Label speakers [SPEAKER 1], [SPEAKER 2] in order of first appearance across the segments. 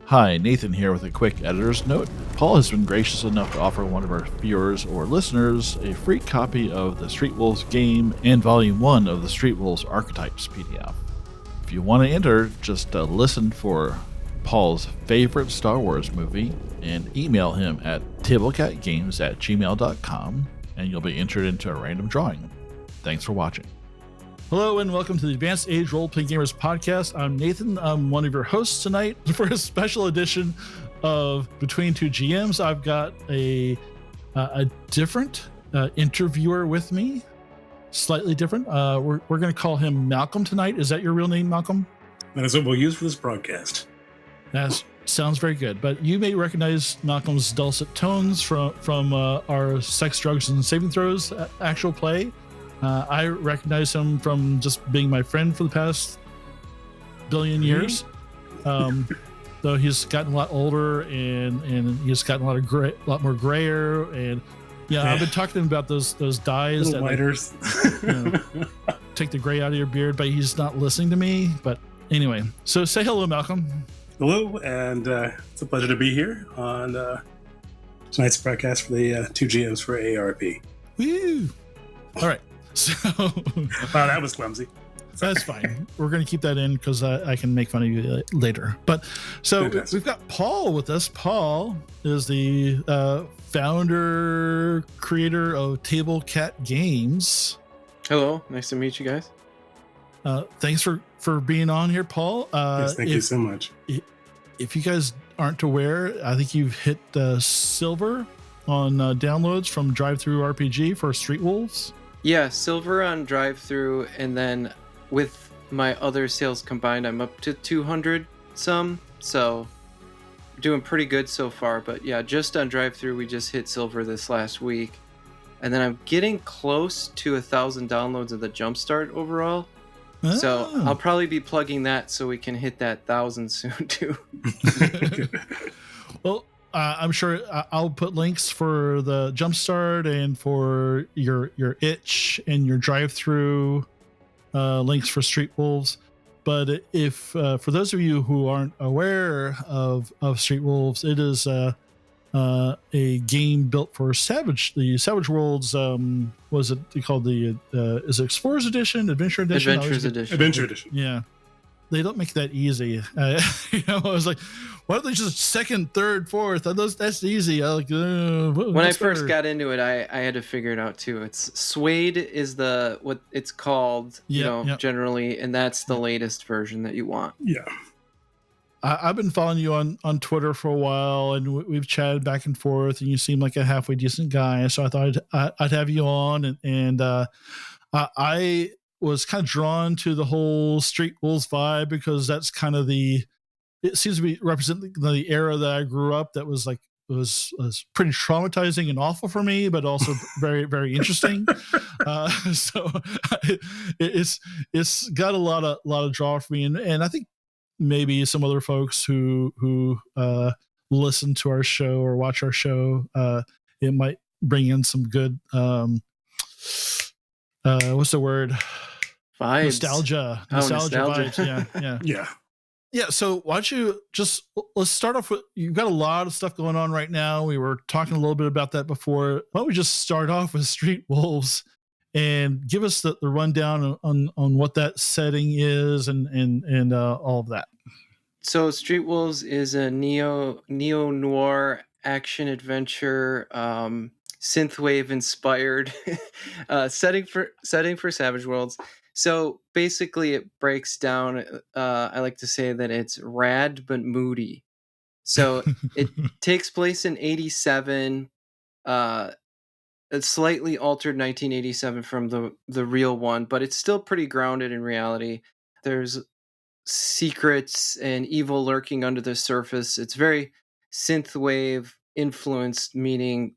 [SPEAKER 1] Hi, Nathan here with a quick editor's note. Paul has been gracious enough to offer one of our viewers or listeners a free copy of the Street Wolves game and Volume 1 of the Street Wolves Archetypes PDF. If you want to enter, just listen for Paul's favorite Star Wars movie and email him at tablecatgames@gmail.com and you'll be entered into a random drawing. Thanks for watching. Hello and welcome to the Advanced Age Role-Playing Gamers podcast. I'm Nathan. I'm one of your hosts tonight for a special edition of Between Two GMs. I've got a different interviewer with me, slightly different. We're going to call him Malcolm tonight. Is that your real name, Malcolm?
[SPEAKER 2] That is what we'll use for this broadcast.
[SPEAKER 1] That sounds very good. But you may recognize Malcolm's dulcet tones from our Sex, Drugs, and Saving Throws actual play. I recognize him from just being my friend for the past billion years. Though he's gotten a lot older and he's gotten a lot more grayer. And I've been talking to him about those dyes that
[SPEAKER 2] lighters.
[SPEAKER 1] Take the gray out of your beard, but he's not listening to me. But anyway, so say hello, Malcolm.
[SPEAKER 2] Hello, and it's a pleasure to be here on tonight's broadcast for the 2 GMs for ARP.
[SPEAKER 1] Woo! All right. So
[SPEAKER 2] wow, that was clumsy.
[SPEAKER 1] That's fine. We're going to keep that in because I can make fun of you later. But so we've got Paul with us. Paul is the founder, creator of tablecatgames.
[SPEAKER 3] Hello, nice to meet you guys.
[SPEAKER 1] Thanks for being on here, Paul.
[SPEAKER 2] Yes, thank you so much.
[SPEAKER 1] If you guys aren't aware, I think you've hit silver on downloads from Drive-Thru RPG for Street Wolves.
[SPEAKER 3] Yeah, silver on drive-through, and then with my other sales combined, I'm up to 200 some, so doing pretty good so far. But yeah, just on drive-through, we just hit silver this last week, and then I'm getting close to 1,000 downloads of the Jumpstart overall. Oh. So I'll probably be plugging that so we can hit that 1,000 soon too.
[SPEAKER 1] Well, I'm sure I'll put links for the Jumpstart and for your itch and your drive-through links for Street Wolves. But if for those of you who aren't aware of Street Wolves, it is a game built for the Savage Worlds. Was it called the is it Explorers Edition, Adventure Edition?
[SPEAKER 2] Adventure Edition.
[SPEAKER 1] Yeah. They don't make that easy. I was like, why don't they just second, third, fourth? That's easy.
[SPEAKER 3] When I first got into it, I had to figure it out too. It's SWADE is what it's called, generally, and that's the latest version that you want.
[SPEAKER 2] Yeah.
[SPEAKER 1] I've been following you on Twitter for a while, and we've chatted back and forth, and you seem like a halfway decent guy. So I thought I'd have you on, and I was kind of drawn to the whole Street Wolves vibe because that's kind of it seems to be representing the era that I grew up. That was was pretty traumatizing and awful for me, but also very, very interesting. So it's got a lot of draw for me, and I think maybe some other folks who listen to our show or watch our show, it might bring in some good what's the word?
[SPEAKER 3] Vibes.
[SPEAKER 1] Nostalgia vibes. Yeah. So why don't you let's start off with, you've got a lot of stuff going on right now. We were talking a little bit about that before. Why don't we just start off with Street Wolves and give us the rundown on what that setting is and all of that.
[SPEAKER 3] So Street Wolves is a neo-noir action adventure, synthwave inspired setting for Savage Worlds. So basically it breaks down, I like to say that it's rad but moody. So it takes place in 87, a slightly altered 1987 from the real one, but it's still pretty grounded in reality. There's secrets and evil lurking under the surface. It's very synthwave influenced, meaning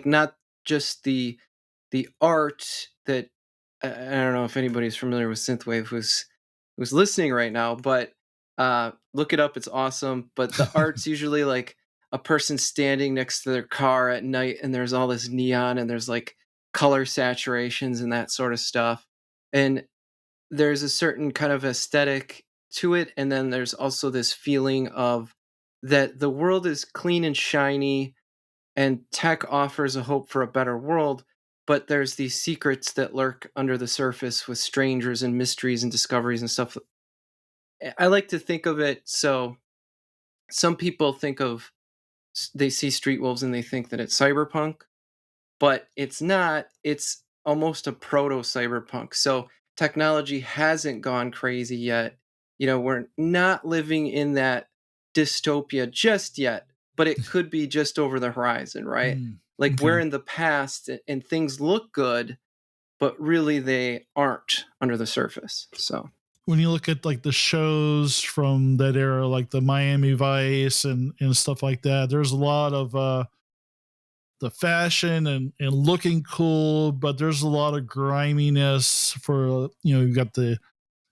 [SPEAKER 3] not just the art that I don't know if anybody's familiar with synthwave who's listening right now, but look it up. It's awesome. But the art's usually like a person standing next to their car at night, and there's all this neon, and there's like color saturations and that sort of stuff. And there's a certain kind of aesthetic to it, and then there's also this feeling of that the world is clean and shiny and tech offers a hope for a better world, but there's these secrets that lurk under the surface with strangers and mysteries and discoveries and stuff. I like to think of it so some people think of they see Street Wolves and they think that it's cyberpunk, but it's not. It's almost a proto cyberpunk. So technology hasn't gone crazy yet. We're not living in that dystopia just yet, but it could be just over the horizon, right? Like we're
[SPEAKER 1] Okay.
[SPEAKER 3] in the past and things look good, but really they aren't under the surface. So
[SPEAKER 1] When you look at like the shows from that era, like the Miami Vice and stuff like that, there's a lot of the fashion and looking cool, but there's a lot of griminess for you've got the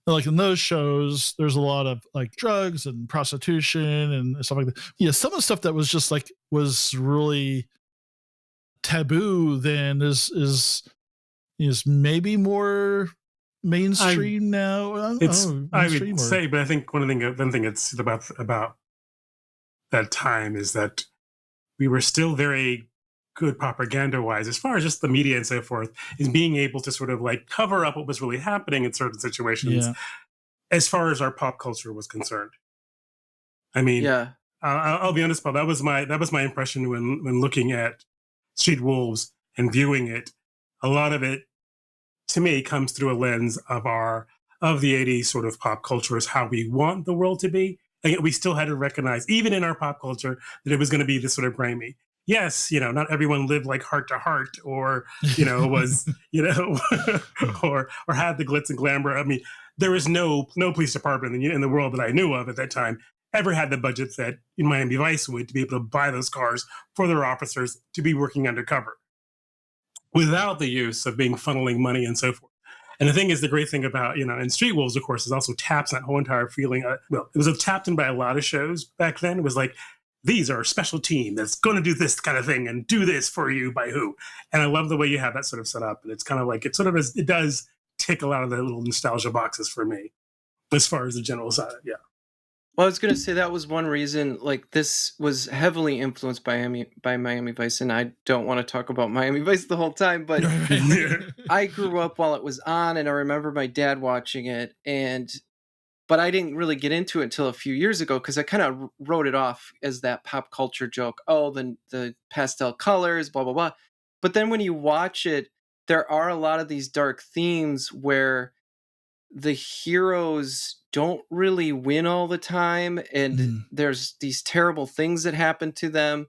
[SPEAKER 1] like in those shows, there's a lot of like drugs and prostitution and stuff like that. Yeah, some of the stuff that was just like was really taboo then is maybe more
[SPEAKER 2] I
[SPEAKER 1] mainstream now.
[SPEAKER 2] I
[SPEAKER 1] Mainstream
[SPEAKER 2] would
[SPEAKER 1] or
[SPEAKER 2] say, but I think one thing it's about that time is that we were still very good propaganda wise, as far as just the media and so forth, is being able to sort of like cover up what was really happening in certain situations,
[SPEAKER 1] yeah.
[SPEAKER 2] as far as our pop culture was concerned. I mean,
[SPEAKER 3] yeah,
[SPEAKER 2] I'll be honest, Paul. That was my impression when looking at Street Wolves and viewing it. A lot of it, to me, comes through a lens of the '80s sort of pop culture is how we want the world to be. And yet we still had to recognize, even in our pop culture, that it was going to be this sort of grimy. Yes, not everyone lived like heart to heart, or was or had the glitz and glamour. I mean, there was no police department in the world that I knew of at that time ever had the budget that in Miami Vice would to be able to buy those cars for their officers to be working undercover without the use of being funneling money and so forth. And the thing is, the great thing about, and Street Wolves, of course, is also taps that whole entire feeling. Well, it was tapped in by a lot of shows back then. It was like, these are a special team that's going to do this kind of thing and do this for you by who. And I love the way you have that sort of set up. And it's kind of like, it does tick a lot of the little nostalgia boxes for me as far as the general side. Yeah.
[SPEAKER 3] well, I was gonna say that was one reason. Like this was heavily influenced by Miami Vice, and I don't want to talk about Miami Vice the whole time, but I grew up while it was on, and I remember my dad watching it, but I didn't really get into it until a few years ago because I kind of wrote it off as that pop culture joke. Oh, the pastel colors, blah blah blah. But then when you watch it, there are a lot of these dark themes where the heroes don't really win all the time, and
[SPEAKER 1] Mm.
[SPEAKER 3] there's these terrible things that happen to them.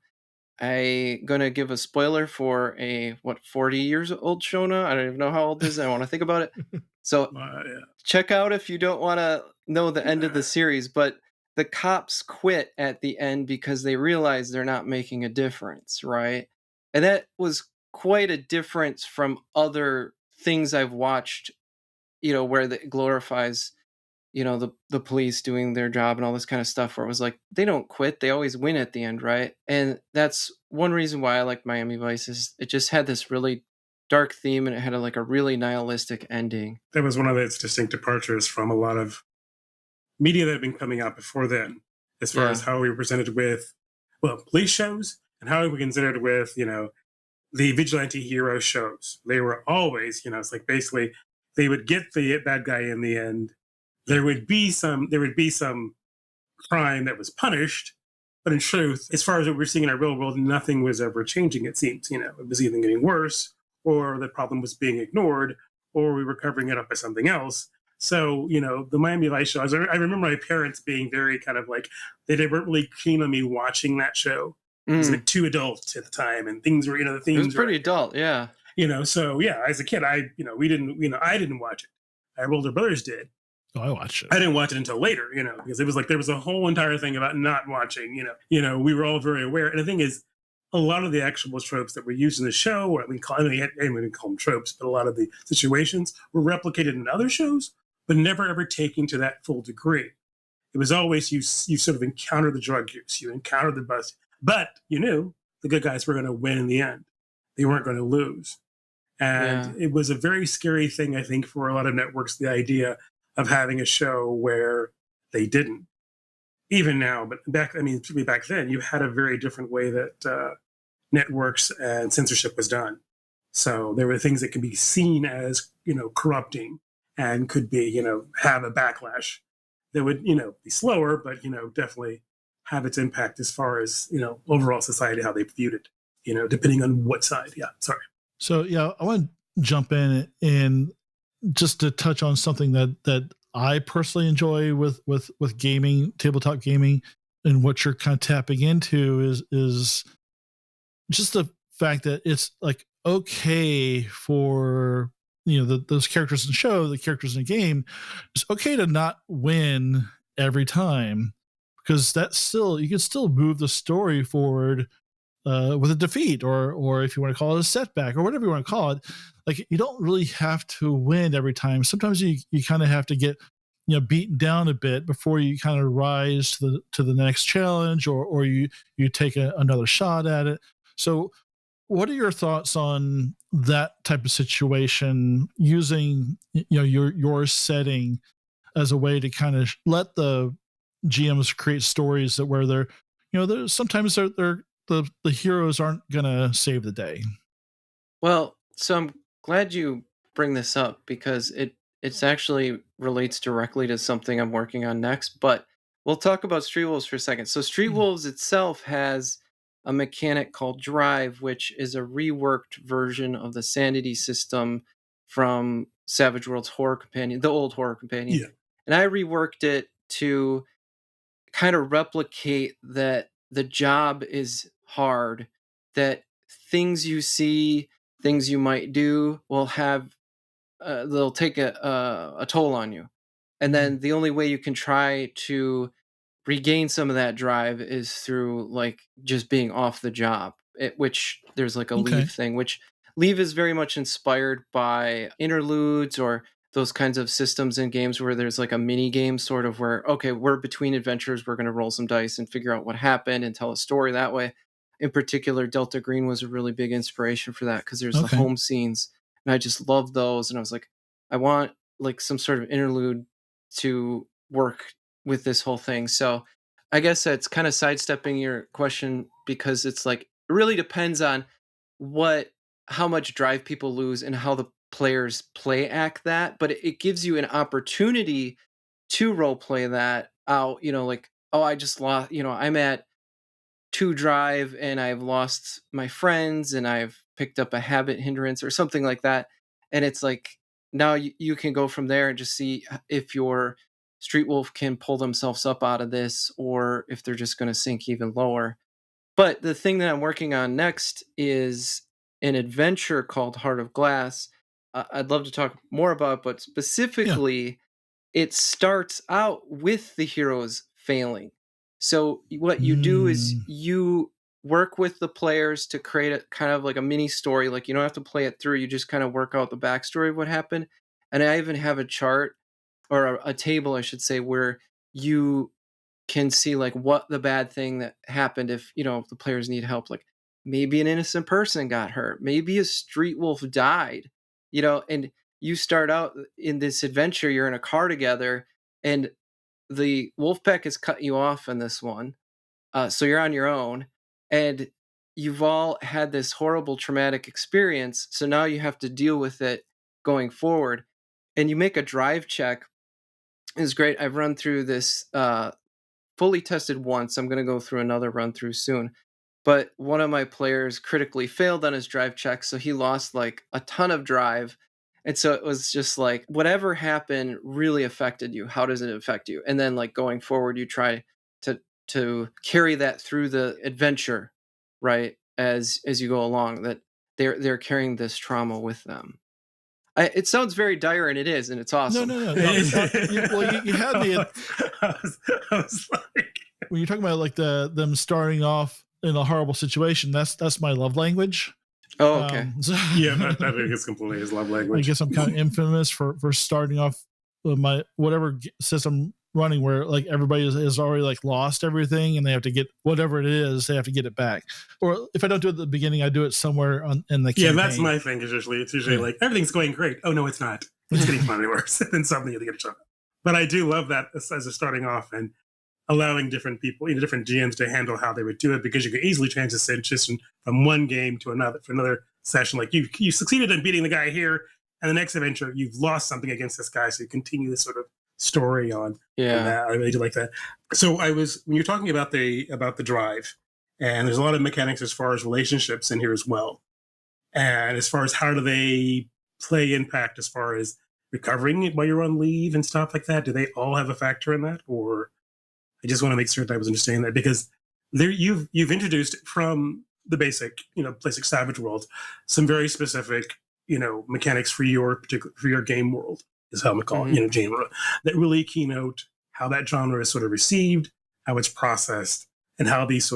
[SPEAKER 3] I gonna give a spoiler for a 40 years old show now. I don't even know how old this is. I want to think about it. So
[SPEAKER 2] Yeah.
[SPEAKER 3] check out if you don't want to know the end of the series, but the cops quit at the end because they realized they're not making a difference, right? And that was quite a difference from other things I've watched, where it glorifies, the police doing their job and all this kind of stuff, where it was like they don't quit, they always win at the end, right? And that's one reason why I like Miami Vice is it just had this really dark theme and it had like a really nihilistic ending.
[SPEAKER 2] That was one of its distinct departures from a lot of media that had been coming out before then, as far as
[SPEAKER 3] Yeah.
[SPEAKER 2] how we were presented with, well, police shows and how we were considered with, the vigilante hero shows. They were always, it's like basically they would get the bad guy in the end. There would be some crime that was punished, but in truth, as far as what we're seeing in our real world, nothing was ever changing. It seems, it was either getting worse, or the problem was being ignored, or we were covering it up by something else. So, the Miami Vice show, I remember my parents being very kind of like, they weren't really keen on me watching that show. It was
[SPEAKER 3] Mm.
[SPEAKER 2] like too adult at the time, and things were, the
[SPEAKER 3] It was
[SPEAKER 2] themes were,
[SPEAKER 3] pretty adult, yeah.
[SPEAKER 2] so yeah, as a kid, I didn't watch it. Our older brothers did.
[SPEAKER 1] Oh, I watched it.
[SPEAKER 2] I didn't watch it until later, because it was like there was a whole entire thing about not watching, we were all very aware. And the thing is, a lot of the actual tropes that were used in the show, or I mean, I didn't call them tropes, but a lot of the situations were replicated in other shows, but never ever taken to that full degree. It was always you sort of encounter the drug use, you encounter the bust, but you knew the good guys were going to win in the end. They weren't going to lose. And
[SPEAKER 3] Yeah.
[SPEAKER 2] it was a very scary thing, I think, for a lot of networks, the idea of having a show where they didn't. even now, but particularly back then, you had a very different way that networks and censorship was done. So there were things that could be seen as, corrupting and could be, have a backlash that would, be slower, but, definitely have its impact as far as, overall society, how they viewed it, depending on what side. Yeah. Sorry.
[SPEAKER 1] So yeah, I want to jump in and just to touch on something that I personally enjoy with gaming, tabletop gaming, and what you're kind of tapping into is just the fact that it's like okay for those characters in the show, the characters in the game, it's okay to not win every time, because that's still, you can still move the story forward with a defeat, or if you want to call it a setback, or whatever you want to call it. Like, you don't really have to win every time. Sometimes you kind of have to get beaten down a bit before you kind of rise to the next challenge, or you take another shot at it. So what are your thoughts on that type of situation, using your setting as a way to kind of let the GMs create stories that where they're sometimes they're the heroes aren't gonna save the day?
[SPEAKER 3] Well, so I'm glad you bring this up because it's actually relates directly to something I'm working on next. But we'll talk about Street Wolves for a second. So Street
[SPEAKER 1] Mm.
[SPEAKER 3] Wolves itself has a mechanic called Drive, which is a reworked version of the sanity system from Savage Worlds Horror Companion, the old Horror Companion.
[SPEAKER 2] Yeah.
[SPEAKER 3] And I reworked it to kind of replicate that the job is hard, that things you see, things you might do will have they'll take a toll on you, and then the only way you can try to regain some of that drive is through like just being off the job, which there's like a
[SPEAKER 1] Okay.
[SPEAKER 3] leave thing, which leave is very much inspired by interludes or those kinds of systems in games where there's like a mini game sort of where, okay, we're between adventures, we're going to roll some dice and figure out what happened and tell a story that way. In particular, Delta Green was a really big inspiration for that because there's the
[SPEAKER 1] Okay.
[SPEAKER 3] home scenes, and I just love those. And I was like, I want like some sort of interlude to work with this whole thing. So I guess that's kind of sidestepping your question because it's like it really depends on what how much drive people lose and how the players play act that, but it gives you an opportunity to role play that out, like, oh, I just lost, I'm at 2 drive and I've lost my friends and I've picked up a habit hindrance or something like that. And it's like now you can go from there and just see if your street wolf can pull themselves up out of this or if they're just going to sink even lower. But the thing that I'm working on next is an adventure called Heart of Glass. I'd love to talk more about, but
[SPEAKER 1] Yeah.
[SPEAKER 3] specifically, it starts out with the heroes failing. So what you do is
[SPEAKER 1] Mm.
[SPEAKER 3] you work with the players to create a kind of like a mini story. Like you don't have to play it through. You just kind of work out the backstory of what happened. And I even have a chart or a table, I should say, where you can see like what the bad thing that happened if the players need help, like maybe an innocent person got hurt, maybe a street wolf died, and you start out in this adventure, you're in a car together and the wolf pack has cut you off in this one, so you're on your own and you've all had this horrible traumatic experience, so now you have to deal with it going forward, and you make a drive check. Is great. I've run through this fully tested once. I'm going to go through another run through soon. But one of my players critically failed on his drive check, so he lost like a ton of drive. And so it was just like whatever happened really affected you. How does it affect you? And then like going forward, you try to carry that through the adventure, right? As you go along, that they're carrying this trauma with them. It sounds very dire, and it is, and it's
[SPEAKER 1] No,
[SPEAKER 3] awesome.
[SPEAKER 1] no, no, no. You had me at,
[SPEAKER 2] I was like,
[SPEAKER 1] when you're talking about like them starting off in a horrible situation. That's my love language.
[SPEAKER 3] Oh, okay.
[SPEAKER 1] So
[SPEAKER 2] yeah, that think it's completely his love
[SPEAKER 1] I
[SPEAKER 2] language.
[SPEAKER 1] guess I'm kind of infamous for starting off with my whatever system running where like everybody is already like lost everything and they have to get whatever it is, they have to get it back. Or if I don't do it at the beginning, I do it somewhere in the
[SPEAKER 2] Yeah,
[SPEAKER 1] campaign.
[SPEAKER 2] that's my thing. It's usually like everything's going great. Oh no, it's not. It's getting funny worse. And then suddenly you get a shot. But I do love that as a starting off, and allowing different people, different GMs to handle how they would do it, because you could easily transition just from one game to another for another session. Like you succeeded in beating the guy here, and the next adventure you've lost something against this guy, so you continue this sort of story on that. I really do like that. So when you're talking about the drive, and there's a lot of mechanics as far as relationships in here as well, and as far as how do they play impact as far as recovering while you're on leave and stuff like that. Do they all have a factor in that, or I just want to make certain I was understanding that, because there you've introduced from the basic Savage World some very specific mechanics for your game world, is how I'm calling it, genre, that really keynote how that genre is sort of received, how it's processed, and how these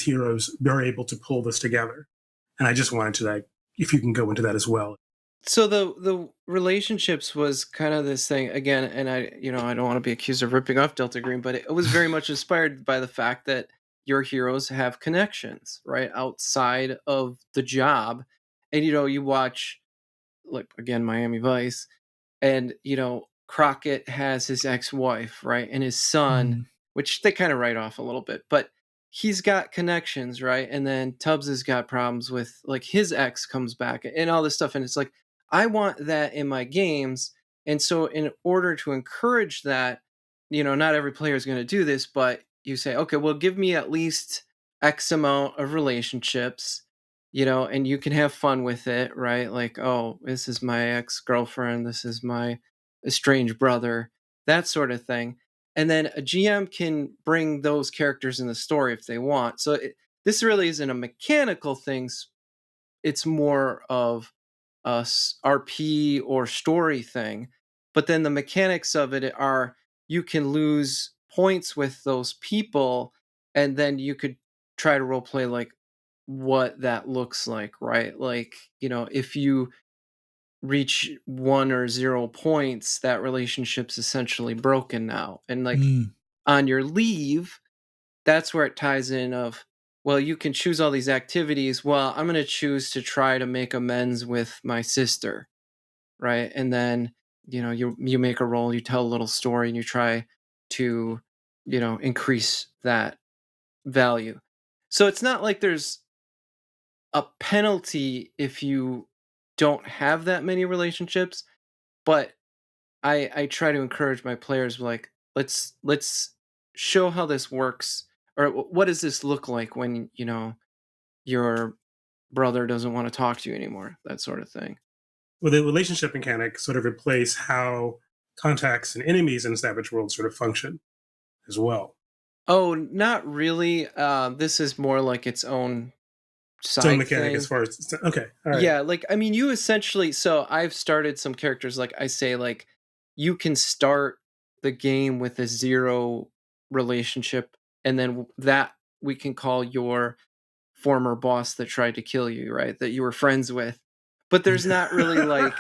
[SPEAKER 2] heroes are able to pull this together. And I just wanted to, if you can go into that as well.
[SPEAKER 3] So the relationships was kind of this thing again, and I don't want to be accused of ripping off Delta Green, but it was very much inspired by the fact that your heroes have connections right outside of the job, and you watch, like, again, Miami Vice, and Crockett has his ex-wife, right, and his son, which they kind of write off a little bit, but he's got connections, right? And then Tubbs has got problems with, like, his ex comes back and all this stuff, and it's like, I want that in my games. And so in order to encourage that, not every player is going to do this, but you say, okay, well, give me at least X amount of relationships, and you can have fun with it, right? Like, oh, this is my ex-girlfriend, this is my estranged brother, that sort of thing. And then a GM can bring those characters in the story if they want. So this really isn't a mechanical thing. It's more of a RP or story thing. But then the mechanics of it are, you can lose points with those people, and then you could try to role play like what that looks like, right? Like, if you reach 1 or 0 points, that relationship's essentially broken now. And like on your leave, that's where it ties in of, well, you can choose all these activities. Well, I'm going to choose to try to make amends with my sister, right? And then, you make a roll, you tell a little story, and you try to, increase that value. So it's not like there's a penalty if you don't have that many relationships, but I try to encourage my players, like, let's show how this works, or what does this look like when your brother doesn't want to talk to you anymore, that sort of thing.
[SPEAKER 2] Well, the relationship mechanic sort of replace how contacts and enemies in Savage World sort of function as well.
[SPEAKER 3] Oh, not really. This is more like its own side
[SPEAKER 2] mechanic
[SPEAKER 3] thing.
[SPEAKER 2] As far as, okay, all right.
[SPEAKER 3] Yeah, like, I mean, you essentially, so I've started some characters, like I say, like, you can start the game with a 0 relationship, and then that we can call your former boss that tried to kill you, right? That you were friends with. But there's not really like,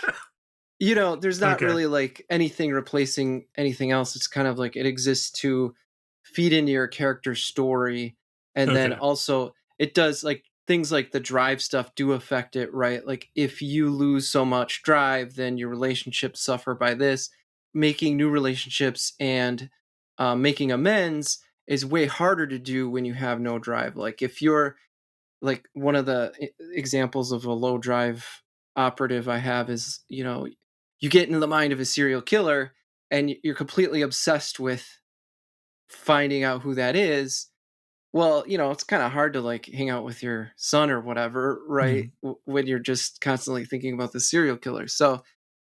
[SPEAKER 3] there's not really like anything replacing anything else. It's kind of like it exists to feed into your character's story. And then also it does, like, things like the drive stuff do affect it, right? Like, if you lose so much drive, then your relationships suffer by this. Making new relationships and making amends is way harder to do when you have no drive. Like, if you're, like, one of the examples of a low drive operative I have is, you get into the mind of a serial killer and you're completely obsessed with finding out who that is. Well, it's kind of hard to, like, hang out with your son or whatever, right? When you're just constantly thinking about the serial killer. So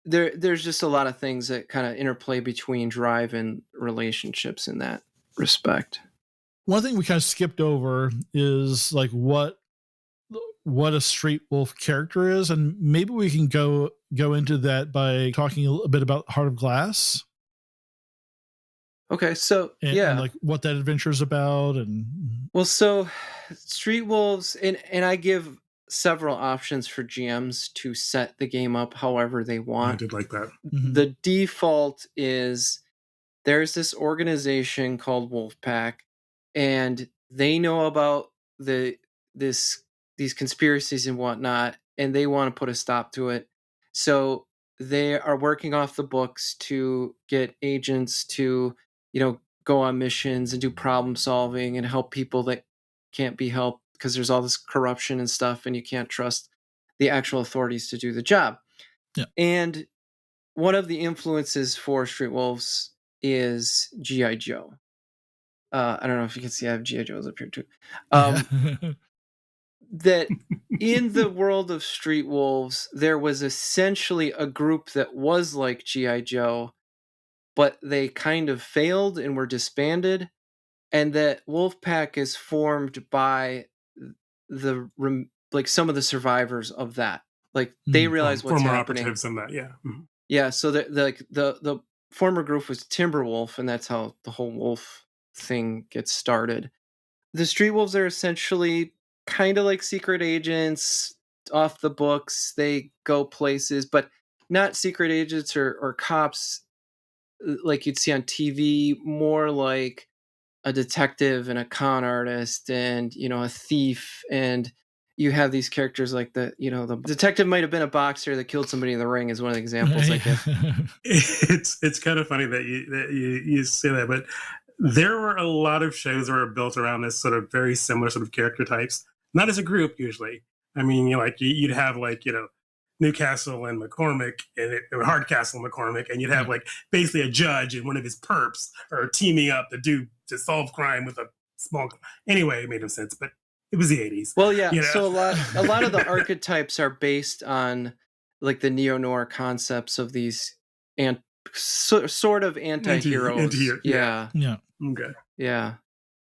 [SPEAKER 3] there's just a lot of things that kind of interplay between drive and relationships in that respect.
[SPEAKER 1] One thing we kind of skipped over is like what a street wolf character is, and maybe we can go into that by talking a little bit about Heart of Glass.
[SPEAKER 3] Okay, so
[SPEAKER 1] and like what that adventure is about. And
[SPEAKER 3] well, so Street Wolves, and I give several options for GMs to set the game up however they want.
[SPEAKER 2] I did like that.
[SPEAKER 3] The default is there's this organization called Wolfpack, and they know about these conspiracies and whatnot, and they want to put a stop to it. So they are working off the books to get agents to, go on missions and do problem solving and help people that can't be helped because there's all this corruption and stuff, and you can't trust the actual authorities to do the job.
[SPEAKER 1] Yeah.
[SPEAKER 3] And one of the influences for Street Wolves is G.I. Joe. I don't know if you can see I have G.I. Joes up here too. That in the world of Street Wolves, there was essentially a group that was like G.I. Joe, but they kind of failed and were disbanded. And that Wolfpack is formed by like some of the survivors of that. Like they realize what's
[SPEAKER 2] former
[SPEAKER 3] happening.
[SPEAKER 2] Operatives and that, yeah.
[SPEAKER 3] Yeah, so the former group was Timberwolf, and that's how the whole wolf thing gets started. The Street Wolves are essentially kind of like secret agents off the books. They go places, but not secret agents or cops like you'd see on TV, more like a detective and a con artist and, a thief. And you have these characters like the detective might have been a boxer that killed somebody in the ring is one of the examples, I guess.
[SPEAKER 2] It's kind of funny that you say that, but there were a lot of shows that were built around this sort of very similar sort of character types, not as a group usually. I mean, you'd have Newcastle and McCormick or Hardcastle and McCormick, and you'd have like basically a judge and one of his perps are teaming up to solve crime with a small. Anyway, it made no sense, but it was the 80s.
[SPEAKER 3] Well, yeah. So a lot of the archetypes are based on like the Neo-Noir concepts of these and sort of anti-heroes.
[SPEAKER 2] Yeah.
[SPEAKER 1] Okay.
[SPEAKER 3] Yeah.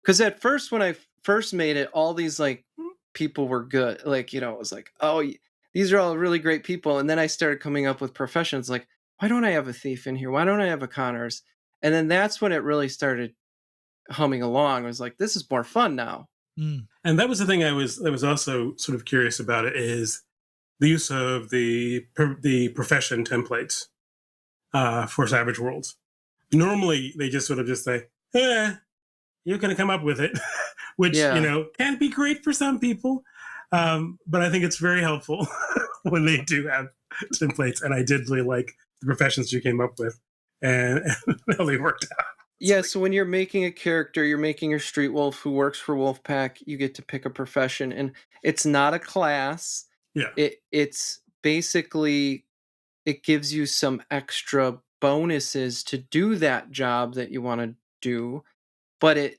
[SPEAKER 3] Because at first, when I first made it, all these like people were good. Like, it was like, oh, these are all really great people. And then I started coming up with professions like, why don't I have a thief in here? Why don't I have a con artist? And then that's when it really started humming along. I was like, this is more fun now.
[SPEAKER 2] And that was the thing I was also sort of curious about it is the use of the profession templates for Savage Worlds. Normally, they just sort of just say, you're going to come up with it, which, can be great for some people. But I think it's very helpful when they do have templates. And I did really like the professions you came up with and how they worked out.
[SPEAKER 3] Yeah, so when you're making a character, you're making your street wolf who works for Wolfpack, you get to pick a profession, and it's not a class.
[SPEAKER 2] Yeah.
[SPEAKER 3] It's basically, it gives you some extra bonuses to do that job that you want to do, but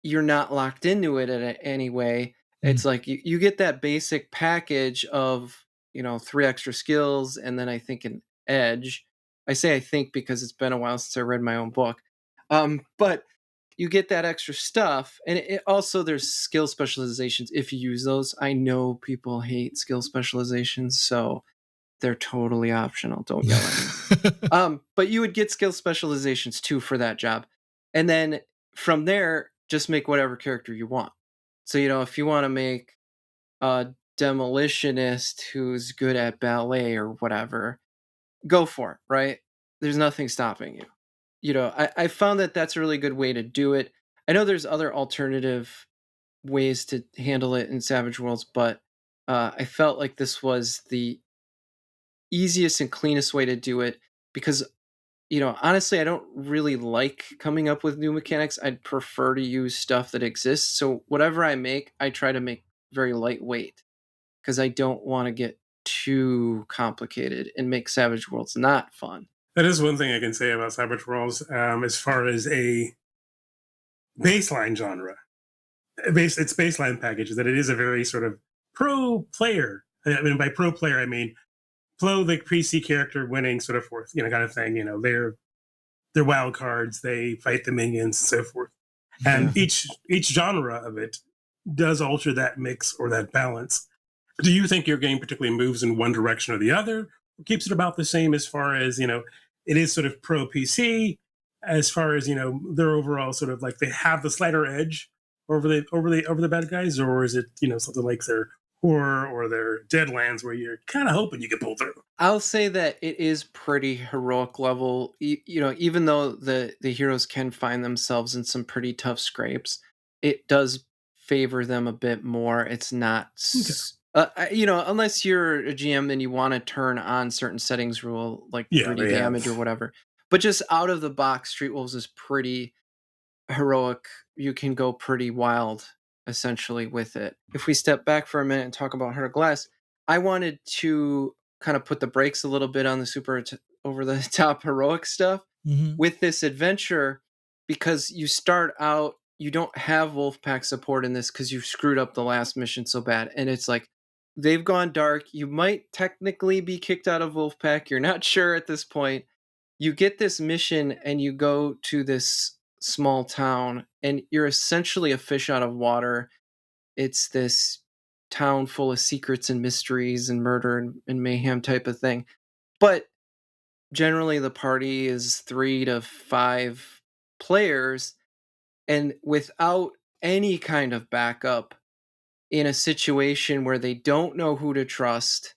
[SPEAKER 3] you're not locked into it in any way. It's like you get that basic package of, 3 extra skills, and then I think an edge. I say I think because it's been a while since I read my own book. But you get that extra stuff, and it also there's skill specializations if you use those. I know people hate skill specializations, so they're totally optional. Don't yell at me. But you would get skill specializations too for that job, and then from there, just make whatever character you want. So if you want to make a demolitionist who's good at ballet or whatever, go for it. Right? There's nothing stopping you. I found that that's a really good way to do it. I know there's other alternative ways to handle it in Savage Worlds, but I felt like this was the easiest and cleanest way to do it because, honestly, I don't really like coming up with new mechanics. I'd prefer to use stuff that exists. So whatever I make, I try to make very lightweight because I don't want to get too complicated and make Savage Worlds not fun.
[SPEAKER 2] That is one thing I can say about Savage Worlds as far as a baseline genre. Its baseline package is that it is a very sort of pro player. I mean, by pro player, I mean flow the PC character winning sort of forth, kind of thing. They're wild cards. They fight the minions, so forth. And each genre of it does alter that mix or that balance. Do you think your game particularly moves in one direction or the other, or keeps it about the same as far as it is sort of pro PC as far as their overall sort of like they have the slighter edge over the bad guys, or is it something like their horror or their Deadlands where you're kind of hoping you can pull through?
[SPEAKER 3] I'll say that it is pretty heroic level. Even though the heroes can find themselves in some pretty tough scrapes, it does favor them a bit more. It's not. Unless you're a GM and you want to turn on certain settings rule like 3D damage or whatever. But just out of the box, Street Wolves is pretty heroic, you can go pretty wild essentially with it. If we step back for a minute and talk about Heart of Glass, I wanted to kind of put the brakes a little bit on the over the top heroic stuff
[SPEAKER 1] Mm-hmm.
[SPEAKER 3] with this adventure, because you start out, you don't have Wolfpack support in this because you screwed up the last mission so bad. And it's like, they've gone dark. You might technically be kicked out of Wolfpack. You're not sure at this point. You get this mission and you go to this small town and you're essentially a fish out of water. It's this town full of secrets and mysteries and murder and mayhem type of thing. But generally the party is 3 to 5 players, and without any kind of backup in a situation where they don't know who to trust,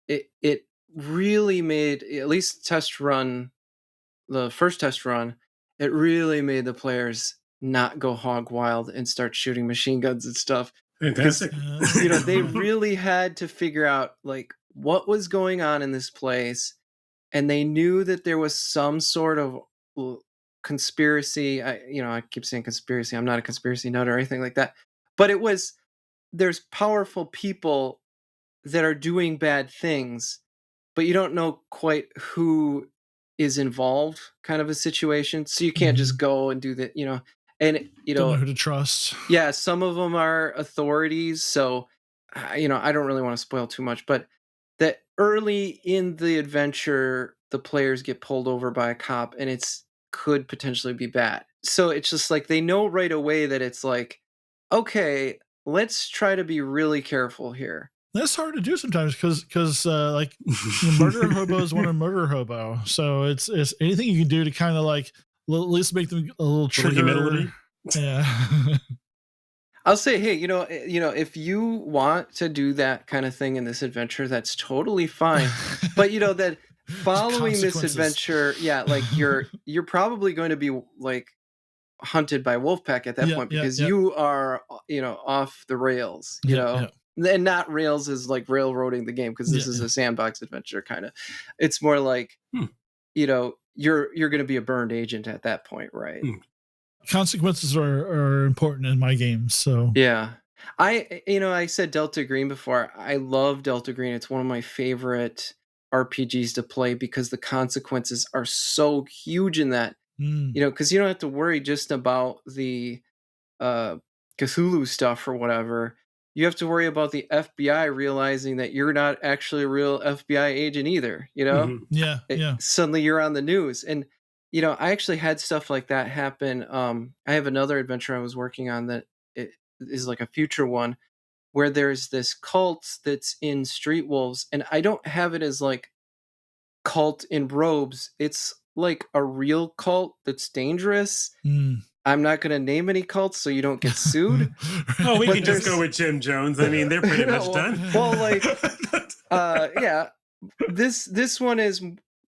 [SPEAKER 3] it really made, at least the first test run, it really made the players not go hog wild and start shooting machine guns and stuff.
[SPEAKER 2] Fantastic.
[SPEAKER 3] They really had to figure out like what was going on in this place, and they knew that there was some sort of conspiracy. I keep saying conspiracy. I'm not a conspiracy nut or anything like that, but there's powerful people that are doing bad things, but you don't know quite who is involved, kind of a situation. So you can't just go and do that, and
[SPEAKER 1] Don't know who to trust.
[SPEAKER 3] yeah, some of them are authorities. So, I don't really want to spoil too much, but that early in the adventure, the players get pulled over by a cop and could potentially be bad. So it's just like, they know right away that it's like, okay, let's try to be really careful here.
[SPEAKER 1] That's hard to do sometimes because like murder hobos want to murder hobo. So it's anything you can do to kind of like at least make them a little trigger. Yeah.
[SPEAKER 3] I'll say, hey, if you want to do that kind of thing in this adventure, that's totally fine. But that following this adventure, yeah, like you're probably going to be like hunted by Wolfpack at that point, because you are, off the rails, and not rails is like railroading the game, because this is a sandbox adventure kind of. It's more like, you're going to be a burned agent at that point, right?
[SPEAKER 1] Consequences are important in my games. So
[SPEAKER 3] yeah, I said Delta Green before. I love Delta Green. It's one of my favorite RPGs to play because the consequences are so huge in that. Because you don't have to worry just about the Cthulhu stuff or whatever. You have to worry about the FBI realizing that you're not actually a real FBI agent either. Suddenly you're on the news. And I actually had stuff like that happen. I have another adventure I was working on that it is like a future one, where there's this cult that's in Street Wolves, and I don't have it as like cult in robes. It's like a real cult that's dangerous. I'm not going to name any cults so you don't get sued.
[SPEAKER 2] We can just go with Jim Jones. I mean, they're pretty much done.
[SPEAKER 3] Well, like, yeah, this one is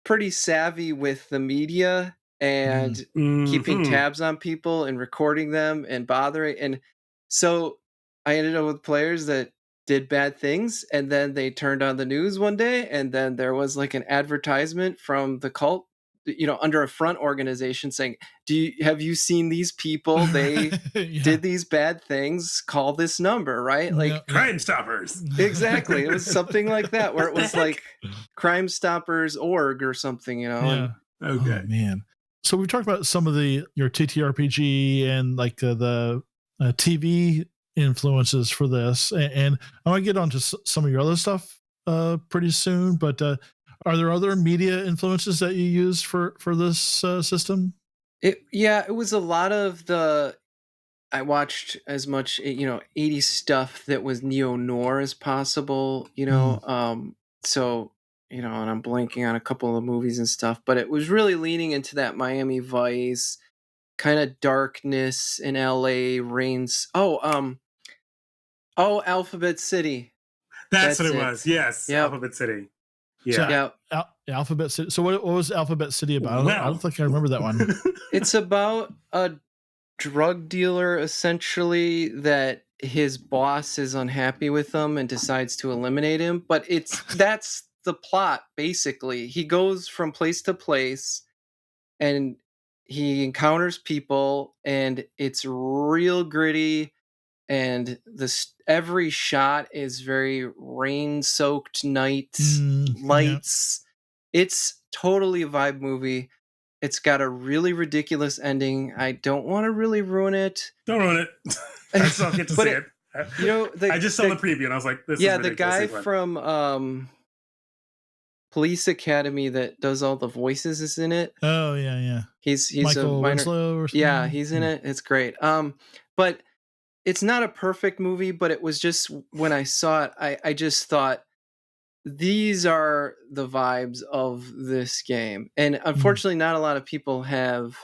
[SPEAKER 3] pretty savvy with the media and keeping tabs on people and recording them and bothering. And so I ended up with players that did bad things, and then they turned on the news one day, and then there was like an advertisement from the cult, under a front organization saying, have you seen these people? They did these bad things. Call this number, right? Like
[SPEAKER 2] Crime Stoppers.
[SPEAKER 3] Exactly. It was something like that, where it was like Crime Stoppers org or something,
[SPEAKER 1] Yeah.
[SPEAKER 2] Okay.
[SPEAKER 1] Oh, man. So we talked about some of your TTRPG and like the TV influences for this, and I want to get onto some of your other stuff pretty soon, but are there other media influences that you use for this system?
[SPEAKER 3] It was a lot of I watched as much 80s stuff that was neo-noir as possible, so and I'm blanking on a couple of movies and stuff, but it was really leaning into that Miami Vice kind of darkness in LA reigns. Alphabet City.
[SPEAKER 2] That's what it was. Yes. Yep. Alphabet City. Yeah.
[SPEAKER 1] So, Alphabet City. So what was Alphabet City about? I don't think I remember that one.
[SPEAKER 3] It's about a drug dealer, essentially, that his boss is unhappy with him and decides to eliminate him. But that's the plot, basically. He goes from place to place, and he encounters people, and it's real gritty, and every shot is very rain-soaked night
[SPEAKER 1] Yeah.
[SPEAKER 3] lights. It's totally a vibe movie. It's got a really ridiculous ending. I don't want to really ruin it.
[SPEAKER 2] Don't ruin it. I still get to
[SPEAKER 3] But
[SPEAKER 2] see it.
[SPEAKER 3] You know,
[SPEAKER 2] I just saw the preview and I was like, this is
[SPEAKER 3] yeah, the
[SPEAKER 2] ridiculously
[SPEAKER 3] guy
[SPEAKER 2] fun.
[SPEAKER 3] from Police Academy that does all the voices is in it.
[SPEAKER 1] Oh yeah.
[SPEAKER 3] He's
[SPEAKER 1] Michael
[SPEAKER 3] a minor.
[SPEAKER 1] Winslow or something.
[SPEAKER 3] Yeah, he's in it. It's great. But it's not a perfect movie, but it was just when I saw it, I just thought these are the vibes of this game. And unfortunately, not a lot of people have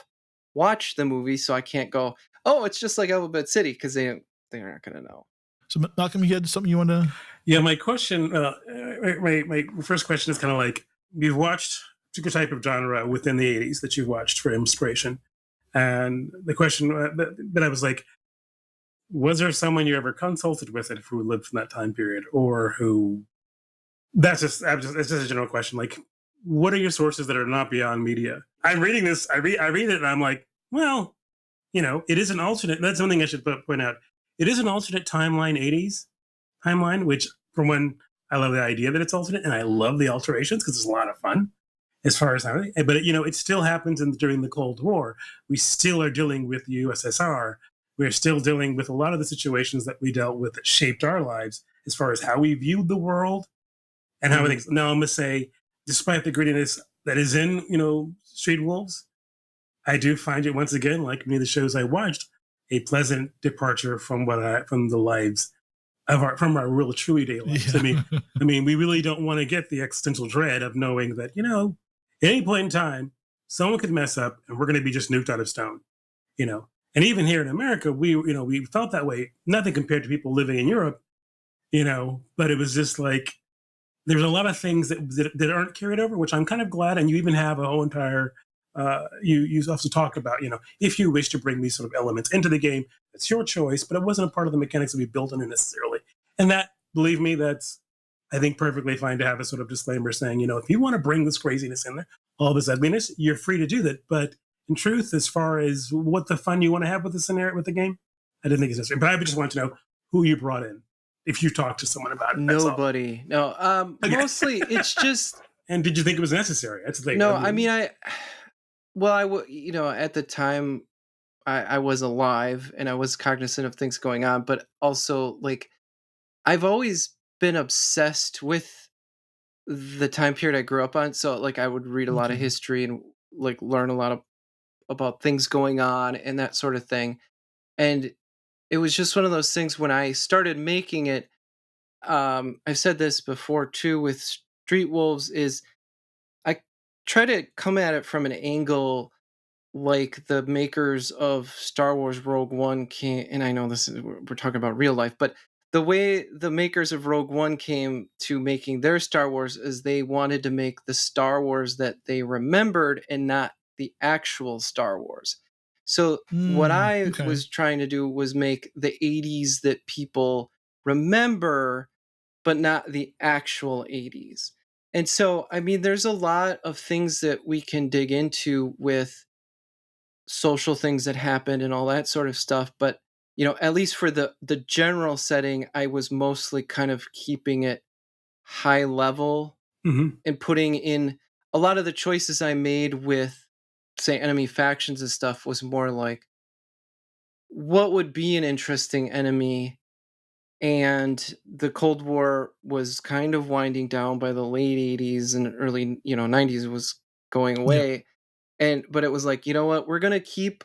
[SPEAKER 3] watched the movie, so I can't go, oh, it's just like Alphabet City, because they're not going to know.
[SPEAKER 1] So Malcolm, you had something you want to?
[SPEAKER 2] Yeah, my question, my first question is kind of like, you've watched a particular type of genre within the 80s that you've watched for inspiration. And the question that I was like, was there someone you ever consulted with who lived from that time period, or who? It's just a general question. Like, what are your sources that are not beyond media? I'm reading this. I read it, and I'm like, well, it is an alternate. That's something I should point out. It is an alternate timeline, 80s timeline, which from when I love the idea that it's alternate, and I love the alterations because it's a lot of fun as far as everything. But it still happens during the Cold War. We still are dealing with the USSR. We're still dealing with a lot of the situations that we dealt with that shaped our lives as far as how we viewed the world and how things. Now, I'm going to say, despite the grittiness that is in, Street Wolves, I do find it, once again, like many of the shows I watched, a pleasant departure from the lives from our real truly day lives.
[SPEAKER 1] Yeah.
[SPEAKER 2] I mean, we really don't want to get the existential dread of knowing that, at any point in time, someone could mess up and we're going to be just nuked out of stone, And even here in America, we felt that way. Nothing compared to people living in Europe, But it was just like, there's a lot of things that aren't carried over, which I'm kind of glad. And you even have a whole entire. You also talk about, if you wish to bring these sort of elements into the game, it's your choice, but it wasn't a part of the mechanics that we built in it necessarily. And that, believe me, that's, I think, perfectly fine to have a sort of disclaimer saying, if you want to bring this craziness in there, all this ugliness, you're free to do that. But in truth, as far as what the fun you want to have with the scenario, with the game, I didn't think it's necessary. But I just want to know who you brought in, if you talked to someone about it.
[SPEAKER 3] Nobody. No.
[SPEAKER 2] Okay.
[SPEAKER 3] Mostly, it's just.
[SPEAKER 2] And did you think it was necessary? That's the thing.
[SPEAKER 3] No, I mean, at the time, I was alive and I was cognizant of things going on, but also, like, I've always been obsessed with the time period I grew up on. So, like, I would read a lot of history and, like, learn a lot about things going on and that sort of thing. And it was just one of those things when I started making it. I've said this before too with Street Wolves, is I try to come at it from an angle like the makers of Star Wars Rogue One came, and I know we're talking about real life, but the way the makers of Rogue One came to making their Star Wars is they wanted to make the Star Wars that they remembered and not the actual Star Wars. So what I was trying to do was make the 80s that people remember, but not the actual 80s. And so, I mean, there's a lot of things that we can dig into with social things that happened and all that sort of stuff. But, at least for the general setting, I was mostly kind of keeping it high level and putting in a lot of the choices I made with, say, enemy factions and stuff was more like, what would be an interesting enemy? And the Cold War was kind of winding down by the late 80s and early, 90s. It was going away. Yeah. But it was like, you know what? We're going to keep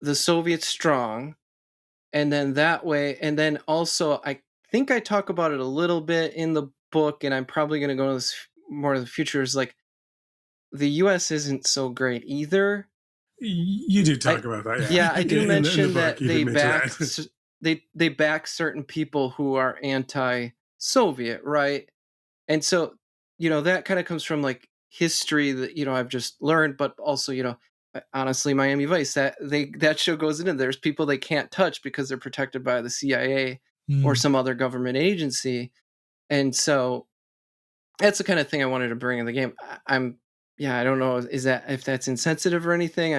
[SPEAKER 3] the Soviets strong. And then that way, and then also, I think I talk about it a little bit in the book, and I'm probably going to go to this more in the future, is like, the US isn't so great either.
[SPEAKER 2] You do talk about that.
[SPEAKER 3] Yeah, I do mention that they back certain people who are anti-Soviet, right? And so, that kind of comes from like history that, I've just learned, but also, honestly, Miami Vice, that show goes into, there's people they can't touch because they're protected by the CIA or some other government agency. And so that's the kind of thing I wanted to bring in the game. I'm yeah, I don't know. Is that if that's insensitive or anything?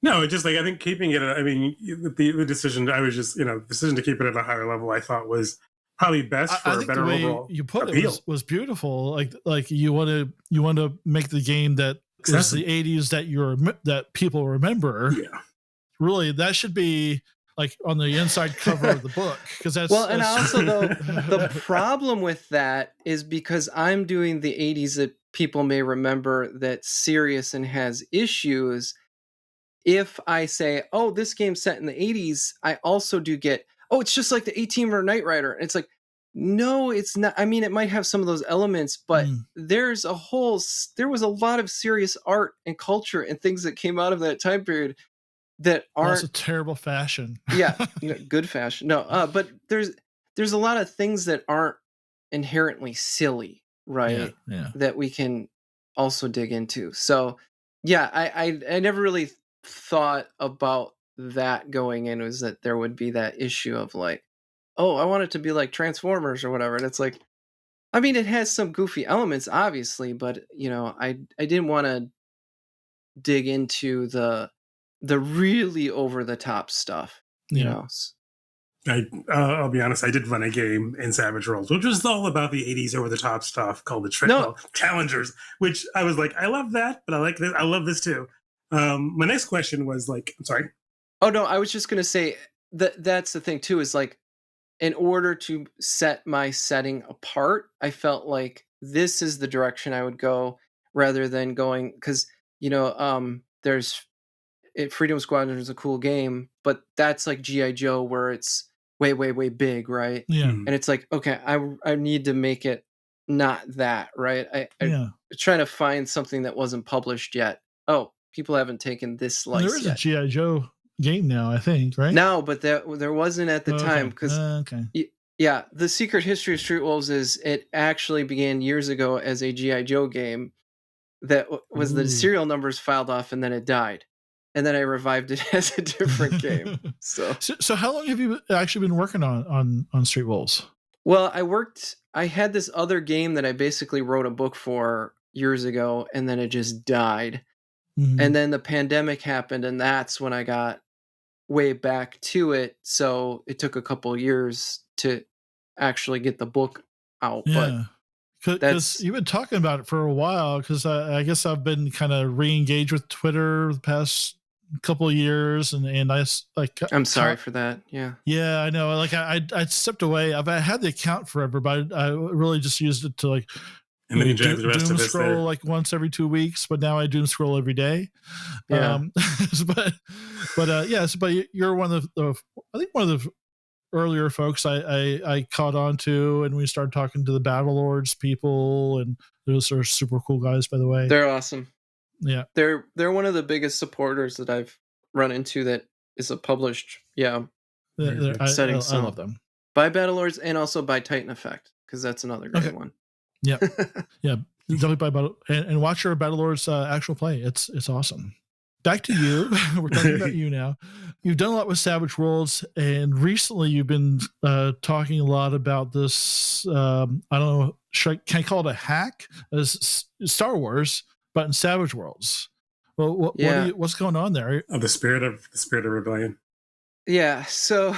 [SPEAKER 2] No, it's just like I think keeping it. I mean, the decision. I was just decision to keep it at a higher level. I thought was probably best for
[SPEAKER 1] I
[SPEAKER 2] a
[SPEAKER 1] think the
[SPEAKER 2] better
[SPEAKER 1] way
[SPEAKER 2] overall
[SPEAKER 1] you put
[SPEAKER 2] appeal.
[SPEAKER 1] it was beautiful. Like you want to make the game that was the 80s that people remember.
[SPEAKER 2] Yeah.
[SPEAKER 1] Really, that should be like on the inside cover of the book, because that's
[SPEAKER 3] well, and also though the problem with that is because I'm doing the 80s that people may remember that's serious and has issues. If I say, oh, this game's set in the 80s, I also do get, oh, it's just like the 18 or Knight Rider. And it's like, no, it's not. I mean, it might have some of those elements, but there was a lot of serious art and culture and things that came out of that time period that aren't.
[SPEAKER 1] That's a terrible fashion.
[SPEAKER 3] Yeah, good fashion. No, but there's a lot of things that aren't inherently silly, right?
[SPEAKER 1] Yeah.
[SPEAKER 3] That we can also dig into. So, yeah, I never really thought about that going in, was that there would be that issue of like, oh, I want it to be like Transformers or whatever. And it's like, I mean, it has some goofy elements, obviously, but I didn't want to dig into the really over the top stuff.
[SPEAKER 2] I'll be honest. I did run a game in Savage Worlds, which was all about the '80s over the top stuff called the Challengers. Which I was like, I love that, but I like this. I love this too. My next question was like, I'm sorry.
[SPEAKER 3] Oh no, I was just gonna say that's the thing too. Is like, in order to set my setting apart, I felt like this is the direction I would go rather than going, because there's Freedom Squadron is a cool game, but that's like G.I. Joe, where it's way, way, way big, right?
[SPEAKER 1] Yeah.
[SPEAKER 3] And it's like, okay, I need to make it not that, right? I'm trying to find something that wasn't published yet. Oh, people haven't taken this slice
[SPEAKER 1] there is
[SPEAKER 3] yet.
[SPEAKER 1] a G.I. Joe game now, I think, right?
[SPEAKER 3] No, but there wasn't at the time, because yeah, the Secret History of Street Wolves it actually began years ago as a G.I. Joe game that was the serial numbers filed off, and then it died. And then I revived it as a different game.
[SPEAKER 1] So how long have you actually been working on Street Wolves?
[SPEAKER 3] Well, I had this other game that I basically wrote a book for years ago, and then it just died. Mm-hmm. And then the pandemic happened, and that's when I got way back to it. So it took a couple years to actually get the book out.
[SPEAKER 1] Yeah. Because you've been talking about it for a while, because I guess I've been kind of re-engaged with Twitter the past couple of years, and I like.
[SPEAKER 3] I'm sorry for that.
[SPEAKER 1] Yeah, I know. Like I stepped away. I've had the account forever, but I really just used it to like.
[SPEAKER 2] And then you dragged the rest
[SPEAKER 1] doom
[SPEAKER 2] of us
[SPEAKER 1] scroll
[SPEAKER 2] there.
[SPEAKER 1] Like once every 2 weeks, but now I doom scroll every day.
[SPEAKER 3] Yeah.
[SPEAKER 1] But you're one of the earlier folks I caught on to, and we started talking to the Battle Lords people, and those are super cool guys, by the way.
[SPEAKER 3] They're awesome.
[SPEAKER 1] Yeah,
[SPEAKER 3] they're one of the biggest supporters that I've run into that is a published. I
[SPEAKER 1] love them
[SPEAKER 3] by Battle Lords, and also by Titan Effect, because that's another great one.
[SPEAKER 1] Yeah, yeah, definitely by Battle and watch your Battle Lords actual play. It's awesome. Back to you. We're talking about you now. You've done a lot with Savage Worlds, and recently you've been talking a lot about this. I don't know. Can I call it a hack? As Star Wars, but in Savage Worlds. Well, what's going on there?
[SPEAKER 2] The spirit of rebellion.
[SPEAKER 3] Yeah. So,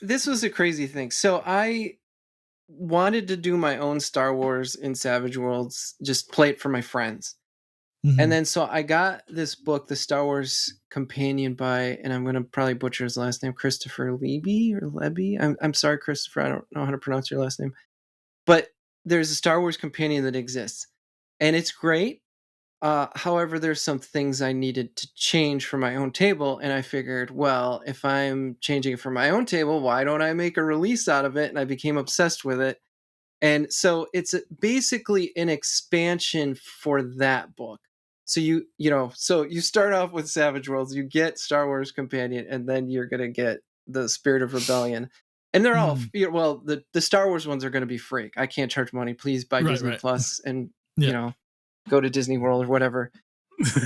[SPEAKER 3] this was a crazy thing. So I wanted to do my own Star Wars in Savage Worlds, just play it for my friends. Mm-hmm. And then so I got this book, the Star Wars Companion by, and I'm going to probably butcher his last name, Christopher Leby. I'm sorry, Christopher. I don't know how to pronounce your last name. But there's a Star Wars Companion that exists, and it's great. However, there's some things I needed to change for my own table, and I figured, well, if I'm changing it for my own table, why don't I make a release out of it? And I became obsessed with it. And so it's basically an expansion for that book. So you start off with Savage Worlds, you get Star Wars Companion, and then you're going to get the Spirit of Rebellion. And they're all, the Star Wars ones are going to be free. I can't charge money. Please buy Disney Plus and, go to Disney World or whatever.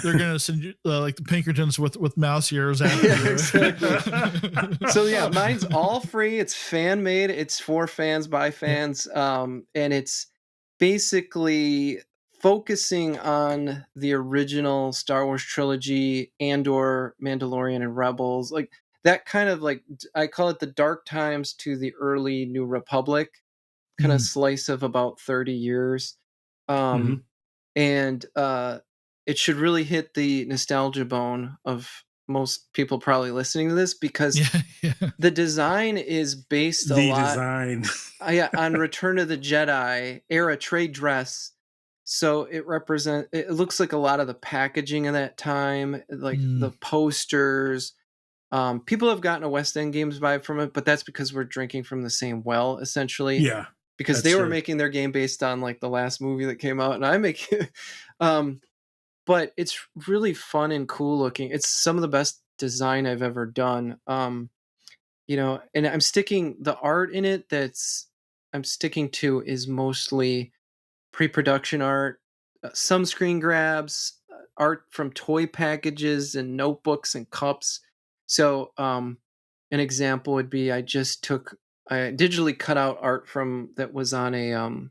[SPEAKER 1] They're going to send you like the Pinkertons with mouse ears after you.
[SPEAKER 3] Exactly. So yeah, mine's all free. It's fan made. It's for fans by fans. And it's basically focusing on the original Star Wars trilogy, Andor, Mandalorian, and Rebels, like that kind of like I call it the dark times to the early New Republic kind of
[SPEAKER 1] Mm.
[SPEAKER 3] slice of about 30 years.
[SPEAKER 2] Mhm.
[SPEAKER 3] And it should really hit the nostalgia bone of most people probably listening to this, because
[SPEAKER 1] Yeah, yeah.
[SPEAKER 3] the design is based a
[SPEAKER 2] The
[SPEAKER 3] lot
[SPEAKER 2] design.
[SPEAKER 3] yeah, on Return of the Jedi era trade dress. So it looks like a lot of the packaging of that time, like
[SPEAKER 1] Mm.
[SPEAKER 3] the posters. People have gotten a West End Games vibe from it, but that's because we're drinking from the same well, essentially.
[SPEAKER 2] Yeah,
[SPEAKER 3] Because
[SPEAKER 2] that's
[SPEAKER 3] they were
[SPEAKER 2] true.
[SPEAKER 3] making their game based on like the last movie that came out, and I make um, but it's really fun and cool looking. It's some of the best design I've ever done. And I'm sticking the art in it I'm sticking to is mostly pre-production art, some screen grabs, art from toy packages and notebooks and cups. So, an example would be I digitally cut out art from that was on a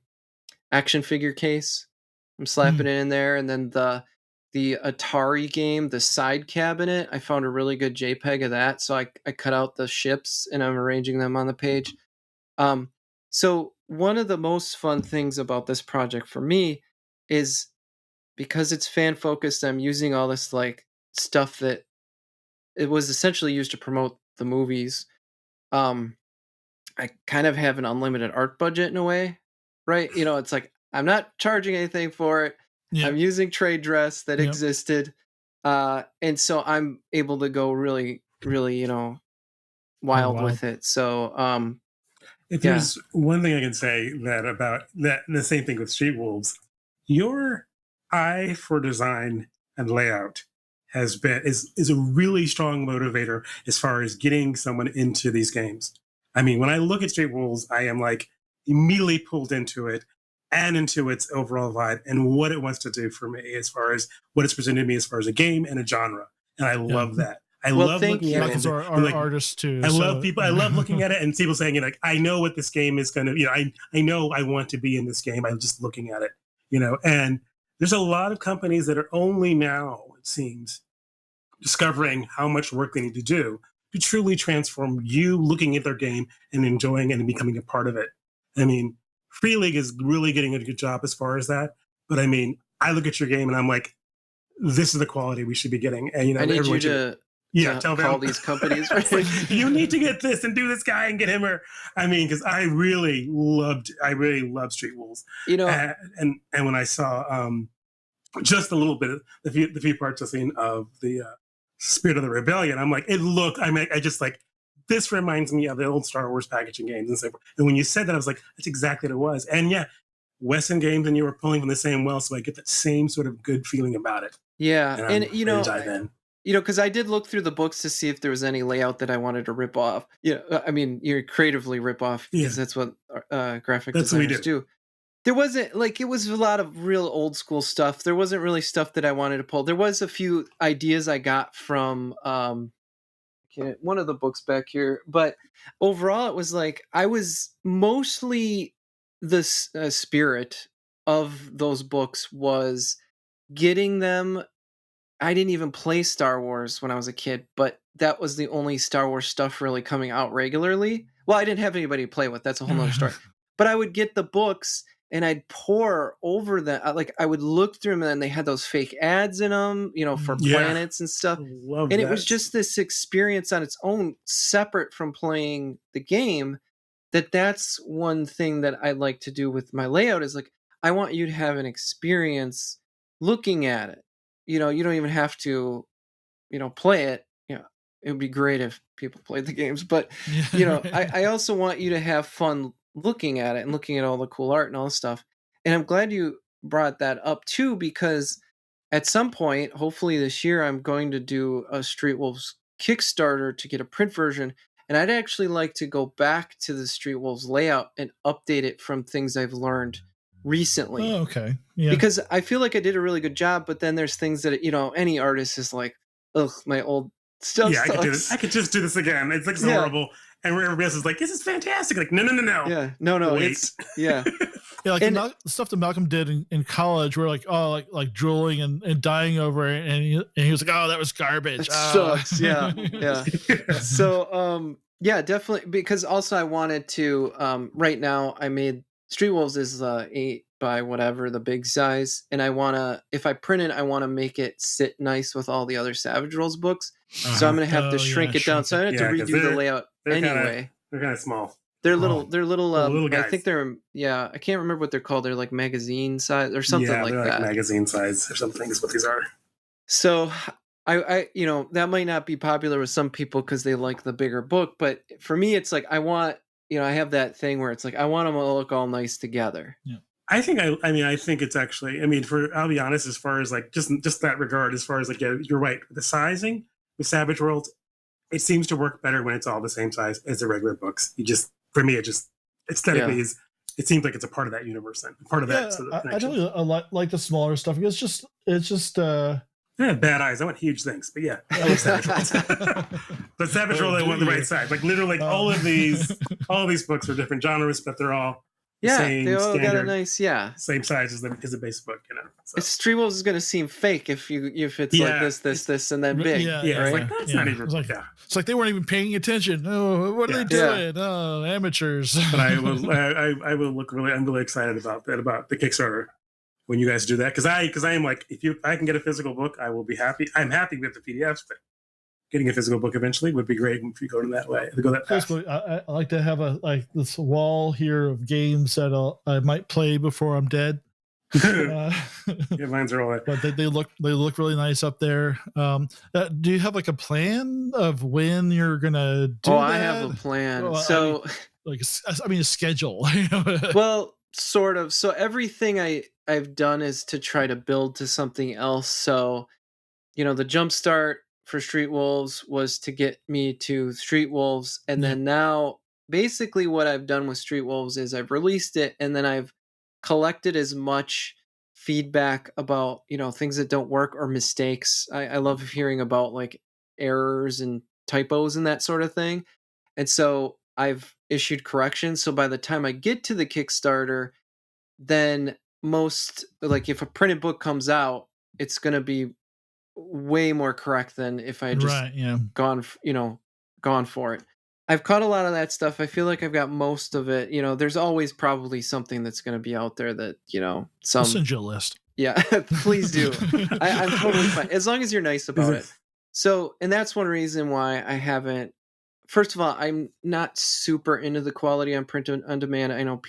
[SPEAKER 3] action figure case. I'm slapping
[SPEAKER 1] Mm.
[SPEAKER 3] it in there, and then the Atari game, the side cabinet, I found a really good JPEG of that. So I cut out the ships and I'm arranging them on the page. Um, so one of the most fun things about this project for me is because it's fan focused, I'm using all this like stuff that it was essentially used to promote the movies. Um, I kind of have an unlimited art budget in a way, right? It's like I'm not charging anything for it. I'm
[SPEAKER 1] Yep.
[SPEAKER 3] using trade dress that
[SPEAKER 1] Yep.
[SPEAKER 3] existed. And so I'm able to go really, really,
[SPEAKER 1] Oh,
[SPEAKER 3] wild
[SPEAKER 1] wow.
[SPEAKER 3] with it. So,
[SPEAKER 2] If
[SPEAKER 3] yeah.
[SPEAKER 2] there's one thing I can say that about that, the same thing with Street Wolves, your eye for design and layout is a really strong motivator as far as getting someone into these games. I mean, when I look at Street Wolves, I am like immediately pulled into it and into its overall vibe and what it wants to do for me as far as what it's presented to me as far as a game and a genre. And I
[SPEAKER 1] Yeah.
[SPEAKER 2] love that. I
[SPEAKER 3] Well,
[SPEAKER 2] love
[SPEAKER 3] thank
[SPEAKER 2] looking at
[SPEAKER 1] Mike
[SPEAKER 2] it
[SPEAKER 3] you.
[SPEAKER 1] is
[SPEAKER 2] and
[SPEAKER 1] our
[SPEAKER 2] like
[SPEAKER 1] artist too.
[SPEAKER 2] I love
[SPEAKER 1] So
[SPEAKER 2] people. I love looking at it and people saying, like, I know what this game is going to, I know I want to be in this game. I'm just looking at it, and there's a lot of companies that are only now, it seems, discovering how much work they need to do to truly transform you looking at their game and enjoying it and becoming a part of it. I mean, Free League is really getting a good job as far as that. But I mean, I look at your game and I'm like, this is the quality we should be getting. And,
[SPEAKER 3] I need
[SPEAKER 2] everyone
[SPEAKER 3] you
[SPEAKER 2] should,
[SPEAKER 3] to
[SPEAKER 2] yeah, tell
[SPEAKER 3] call
[SPEAKER 2] them.
[SPEAKER 3] these companies.
[SPEAKER 2] It's like, you need to get this and do this guy and get him her. I mean, because I really loved Street Wolves.
[SPEAKER 3] you know,
[SPEAKER 2] And when I saw just a little bit of the few parts I've seen of the Spirit of the Rebellion, I'm like, I just like, this reminds me of the old Star Wars packaging games and so forth. And when you said that, I was like, that's exactly what it was. And yeah, Western games, and you were pulling from the same well, so I get that same sort of good feeling about it.
[SPEAKER 3] yeah,
[SPEAKER 2] And
[SPEAKER 3] and
[SPEAKER 2] I'm ready to dive in.
[SPEAKER 3] because I did look through the books to see if there was any layout that I wanted to rip off. I mean, you're creatively rip off because
[SPEAKER 2] Yeah.
[SPEAKER 3] that's what graphic
[SPEAKER 2] That's what we
[SPEAKER 3] designers
[SPEAKER 2] do.
[SPEAKER 3] do. There wasn't like it was a lot of real old school stuff. There wasn't really stuff that I wanted to pull. There was a few ideas I got from one of the books back here, but overall it was like I was mostly the spirit of those books was getting them. I didn't even play Star Wars when I was a kid, but that was the only Star Wars stuff really coming out regularly. Well, I didn't have anybody to play with. That's a whole nother story. But I would get the books and I'd pour over them. Like I would look through them and they had those fake ads in them, for
[SPEAKER 2] Yeah.
[SPEAKER 3] planets and stuff.
[SPEAKER 2] Love
[SPEAKER 3] And
[SPEAKER 2] that.
[SPEAKER 3] it was just this experience on its own, separate from playing the game. That's one thing that I like to do with my layout is like I want you to have an experience looking at it. You don't even have to, play it. It would be great if people played the games, but I also want you to have fun looking at it and looking at all the cool art and all this stuff. And I'm glad you brought that up too, because at some point, hopefully this year, I'm going to do a Street Wolves Kickstarter to get a print version. And I'd actually like to go back to the Street Wolves layout and update it from things I've learned recently.
[SPEAKER 1] Oh, okay. Yeah.
[SPEAKER 3] Because I feel like I did a really good job, but then there's things that, any artist is like, ugh, my old
[SPEAKER 2] Yeah, I could do this. I could just do this again. It's like horrible. And everybody else is like, this is fantastic. Like, no.
[SPEAKER 3] Yeah, no.
[SPEAKER 2] Wait.
[SPEAKER 3] It's yeah.
[SPEAKER 1] Yeah, like the stuff that Malcolm did in college, where like like drooling and dying over it, and he was like, oh, that was garbage.
[SPEAKER 3] It sucks. Yeah. So yeah, definitely, because also I wanted to right now I made Street Wolves is 8 by whatever the big size, and I want to, if I print it, I want to make it sit nice with all the other Savage Worlds books. So I'm gonna have to shrink it down. So I have to redo the layout anyway.
[SPEAKER 2] They're kind of small.
[SPEAKER 3] They're little. They're little
[SPEAKER 2] guys.
[SPEAKER 3] I think they're I can't remember what they're called. They're like magazine size or something like that.
[SPEAKER 2] Like magazine size or something is what these are.
[SPEAKER 3] So I that might not be popular with some people because they like the bigger book, but for me it's like I want, I have that thing where it's like I want them to look all nice together.
[SPEAKER 1] Yeah.
[SPEAKER 2] I think I think it's actually, I'll be honest, as far as like just that regard, as far as like, yeah, you're right, the sizing with Savage Worlds, it seems to work better when it's all the same size as the regular books. For me, it just aesthetically is. It seems like it's a part of that universe and part of that. Sort of
[SPEAKER 1] I definitely like the smaller stuff. It's just.
[SPEAKER 2] I have bad eyes. I want huge things, but yeah, I love Savage Worlds. But Savage Worlds, I want the right size. Like literally, all of these books are different genres, but they're all same,
[SPEAKER 3] they all
[SPEAKER 2] standard,
[SPEAKER 3] got a nice
[SPEAKER 2] same size as the base book. So.
[SPEAKER 3] Street Wolves is going to seem fake if it's like this, and then big.
[SPEAKER 2] Yeah, right? It's like that's not even.
[SPEAKER 1] It's like they weren't even paying attention. Oh, what are they doing? Oh, amateurs.
[SPEAKER 2] But I will look really. I'm really excited about that, about the Kickstarter when you guys do that, because I am like, if I can get a physical book, I will be happy. I'm happy with the PDFs, but getting a physical book eventually would be great if you go that way. Go that path.
[SPEAKER 1] I like to have this wall here of games that I might play before I'm dead.
[SPEAKER 2] Mine's are all that.
[SPEAKER 1] But they look really nice up there. Do you have like a plan of when you're gonna do that?
[SPEAKER 3] I have a plan. Well,
[SPEAKER 1] a schedule.
[SPEAKER 3] Well, sort of. So everything I've done is to try to build to something else. So, the jumpstart for Street Wolves was to get me to Street Wolves, and then now basically what I've done with Street Wolves is I've released it, and then I've collected as much feedback about things that don't work or mistakes. I love hearing about like errors and typos and that sort of thing, and so I've issued corrections. So by the time I get to the Kickstarter, then if a printed book comes out, it's going to be way more correct than if I had just gone for it. I've caught a lot of that stuff. I feel like I've got most of it. There's always probably something that's going to be out there that,
[SPEAKER 1] I'll send you a list.
[SPEAKER 3] Yeah, please do. I'm totally fine. As long as you're nice about it. So, and that's one reason why I haven't, first of all, I'm not super into the quality on print on demand. I know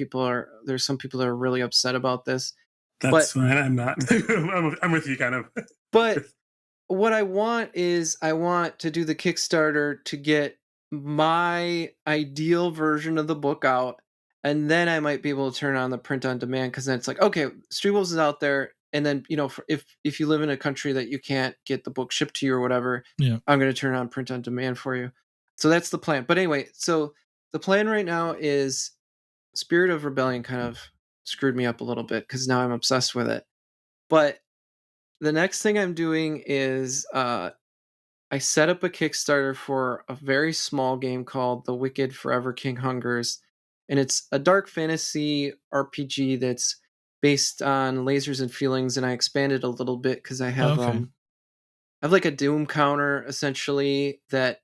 [SPEAKER 3] there's some people that are really upset about this.
[SPEAKER 2] That's fine. I'm not. I'm with you kind of.
[SPEAKER 3] But what I want to do the Kickstarter to get my ideal version of the book out, and then I might be able to turn on the print on demand, because then it's like, okay, Street Wolves is out there, and then if you live in a country that you can't get the book shipped to you or whatever, I'm going to turn on print on demand for you. So that's the plan. But anyway, so the plan right now is Spirit of Rebellion kind of screwed me up a little bit because now I'm obsessed with it. But the next thing I'm doing is I set up a Kickstarter for a very small game called The Wicked Forever King Hungers. And it's a dark fantasy RPG that's based on lasers and feelings. And I expanded a little bit because I have I have like a doom counter, essentially, that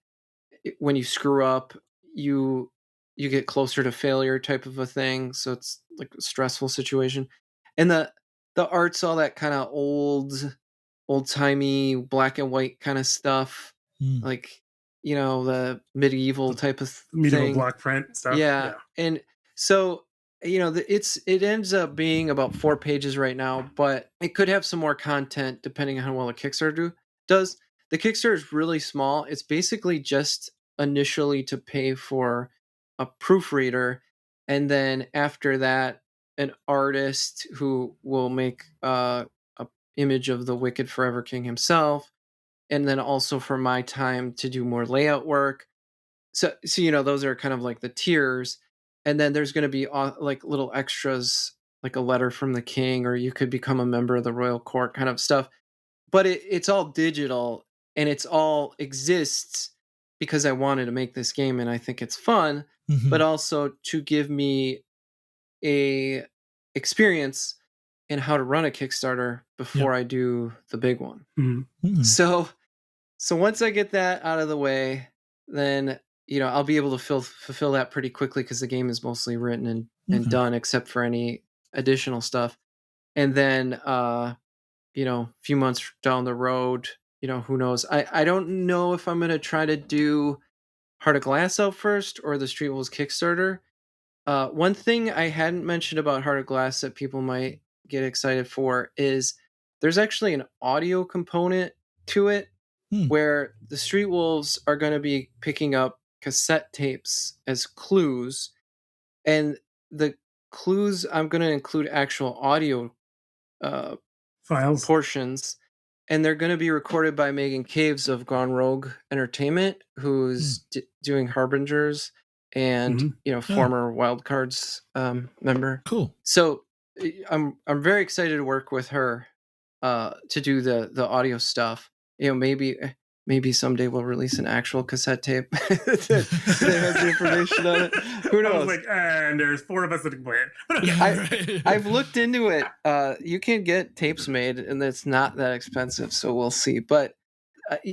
[SPEAKER 3] when you screw up, you get closer to failure type of a thing. So it's like a stressful situation. And the art's all that kind of old-timey black and white kind of stuff. Like, the medieval type of
[SPEAKER 2] medieval block print stuff.
[SPEAKER 3] Yeah. And so, it ends up being about 4 pages right now, but it could have some more content depending on how well the Kickstarter does. The Kickstarter is really small. It's basically just initially to pay for a proofreader, and then after that, an artist who will make a image of the Wicked Forever King himself, and then also for my time to do more layout work. So those are kind of like the tiers, and then there's going to be like little extras, like a letter from the king, or you could become a member of the royal court kind of stuff. But it's all digital, and it's all exists because I wanted to make this game and I think it's fun, but also to give me a experience in how to run a Kickstarter before I do the big one. So once I get that out of the way, then I'll be able to fulfill that pretty quickly because the game is mostly written and done, except for any additional stuff. And then a few months down the road, who knows? I don't know if I'm gonna try to do Heart of Glass out first or the Street Wolves Kickstarter. One thing I hadn't mentioned about Heart of Glass that people might get excited for is there's actually an audio component to it where the Street Wolves are going to be picking up cassette tapes as clues, and the clues I'm going to include actual audio
[SPEAKER 2] files
[SPEAKER 3] portions, and they're going to be recorded by Megan Caves of Gone Rogue Entertainment, who's doing Harbingers and former Wildcards member.
[SPEAKER 1] Cool.
[SPEAKER 3] So I'm very excited to work with her to do the audio stuff. Maybe someday we'll release an actual cassette tape that has the information on it. Who knows?
[SPEAKER 2] I was like, and there's 4 of us that can play it. But okay.
[SPEAKER 3] I've looked into it. You can get tapes made, and it's not that expensive. So we'll see. But